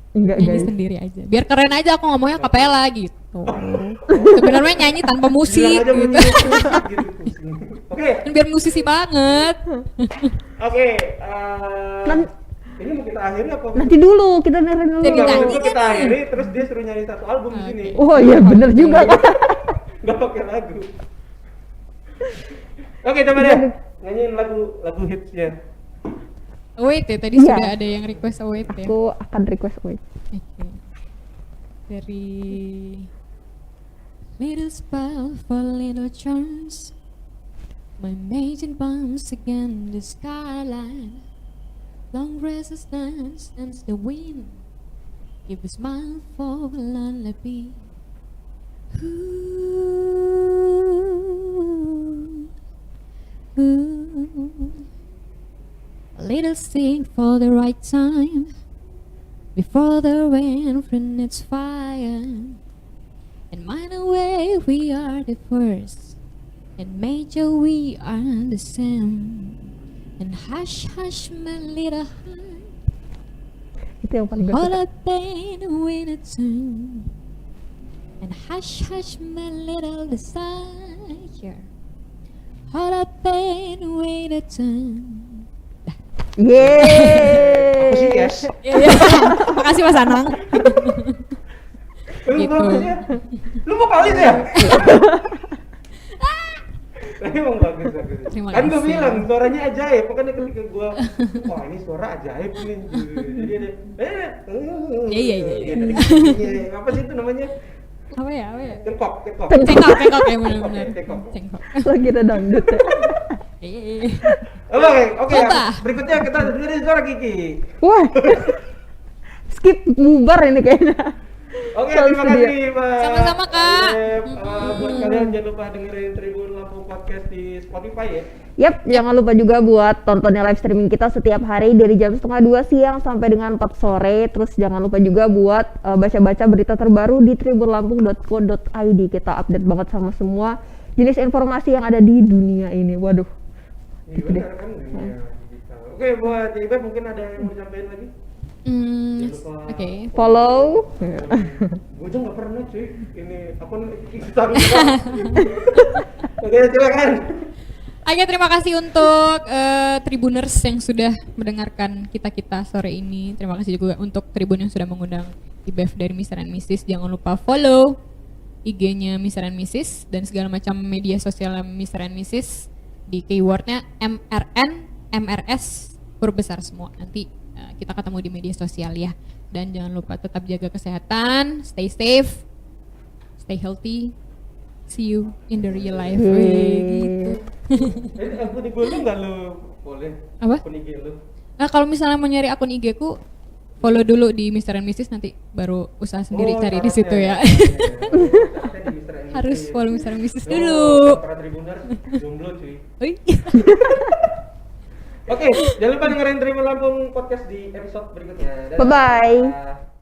S1: Enggak
S3: Nyanyi
S1: guys.
S3: sendiri aja. Biar keren aja aku ngomongnya akapela gitu. Sebenarnya nyanyi tanpa musik
S2: Bilang aja
S3: gitu.
S2: musik gitu. Oke,
S3: Kan biar musisi banget.
S2: oke.
S1: Nan-
S2: Ini mau kita akhiri apa?
S1: Nanti dulu, kita dengerin dulu.
S3: Jadi
S2: Enggak,
S3: nyanyi
S2: maksud kita
S3: kan nih?
S2: akhiri terus dia suruh nyanyi satu album di
S3: Oke.
S2: sini.
S1: Oh iya bener juga kan.
S2: Enggak pakai lagu. Oke, coba deh. Nyanyiin lagu hitsnya.
S3: Wait ya, tadi
S1: Iya.
S3: sudah ada yang request Wait ya.
S1: Aku akan request wait.
S3: Oke. Dari Little spell for little chance, my maiden bumps again the skyline. Long resistance dance the wind. Give a smile for a lullaby. Ooh, ooh. A little sing for the right time. Before the rain from its fire, and minor way we are the first, and major we are the same. And hush, hush, my little heart,
S1: Itu yang paling gue
S3: all
S1: suka.
S3: the pain when it's in. And hush, hush, my little desire, all the pain when it's in.
S1: Yeay.
S2: Apa sih, Yes?
S3: Makasih Mas Anang.
S2: Lu
S3: Gitu.
S2: bagus ya? Lu vokalis ya? Tapi emang bagus.
S3: Terima
S2: Kan gue
S3: kasih.
S2: bilang suaranya ajaib, makanya ketika gue, wah ini suara ajaib nih. Jadi ada,
S3: Iya.
S2: iya. Apa sih itu namanya?
S3: Apa ya?
S2: Cengkok.
S3: Cengkok ya benar-benar.
S2: Cengkok.
S3: Cengkok.
S1: Lagi ada dangdut ya.
S2: Oke.
S3: Coba.
S2: Berikutnya kita dengerin suara Kiki.
S1: Wah. Skip bubar ini kayaknya.
S2: Oke,
S1: Selalu
S2: terima
S1: sedia.
S2: kasih Pak.
S3: Sama-sama, Kak.
S2: Buat kalian jangan lupa dengerin Tribun Lampung Podcast di Spotify ya.
S1: Yap, jangan lupa juga buat tontonnya live streaming kita setiap hari dari jam 1:30 siang sampai dengan 4 sore. Terus jangan lupa juga buat baca-baca berita terbaru di tribunlampung.co.id. Kita update banget sama semua jenis informasi yang ada di dunia ini. Waduh.
S2: Iya
S1: Gitu deh.
S2: benar kan dunia digital. Oke, buat Ibef mungkin ada yang mau disampaikan lagi?
S3: Oke.
S1: Follow.
S2: Gue aja nggak pernah cuy. Ini apa Instagram? Oke, silakan.
S3: Oke, terima kasih untuk Tribuners yang sudah mendengarkan kita sore ini. Terima kasih juga untuk Tribun yang sudah mengundang Ibef dari Mr. and Mrs. Jangan lupa follow IG-nya Mr. and Mrs. dan segala macam media sosial Mr. and Mrs. di keywordnya MRN, MRS, huruf besar semua. Nanti kita ketemu di media sosial ya. Dan jangan lupa tetap jaga kesehatan, stay safe, stay healthy. See you in the real life. Gitu.
S2: Akun IG lu nggak lu boleh?
S3: Apa?
S2: Akun IG lu.
S3: Nah kalau misalnya mau nyari akun IG ku, follow dulu di Mr. and Mrs. nanti baru usaha sendiri cari di situ ya. Harus follow Mr. and Mrs. dulu.
S2: Para Tribuners jomblo cuy.
S3: Oi.
S2: Oke, jangan lupa dengerin Tribun Lampung podcast di episode berikutnya. Dadah.
S1: Bye-bye.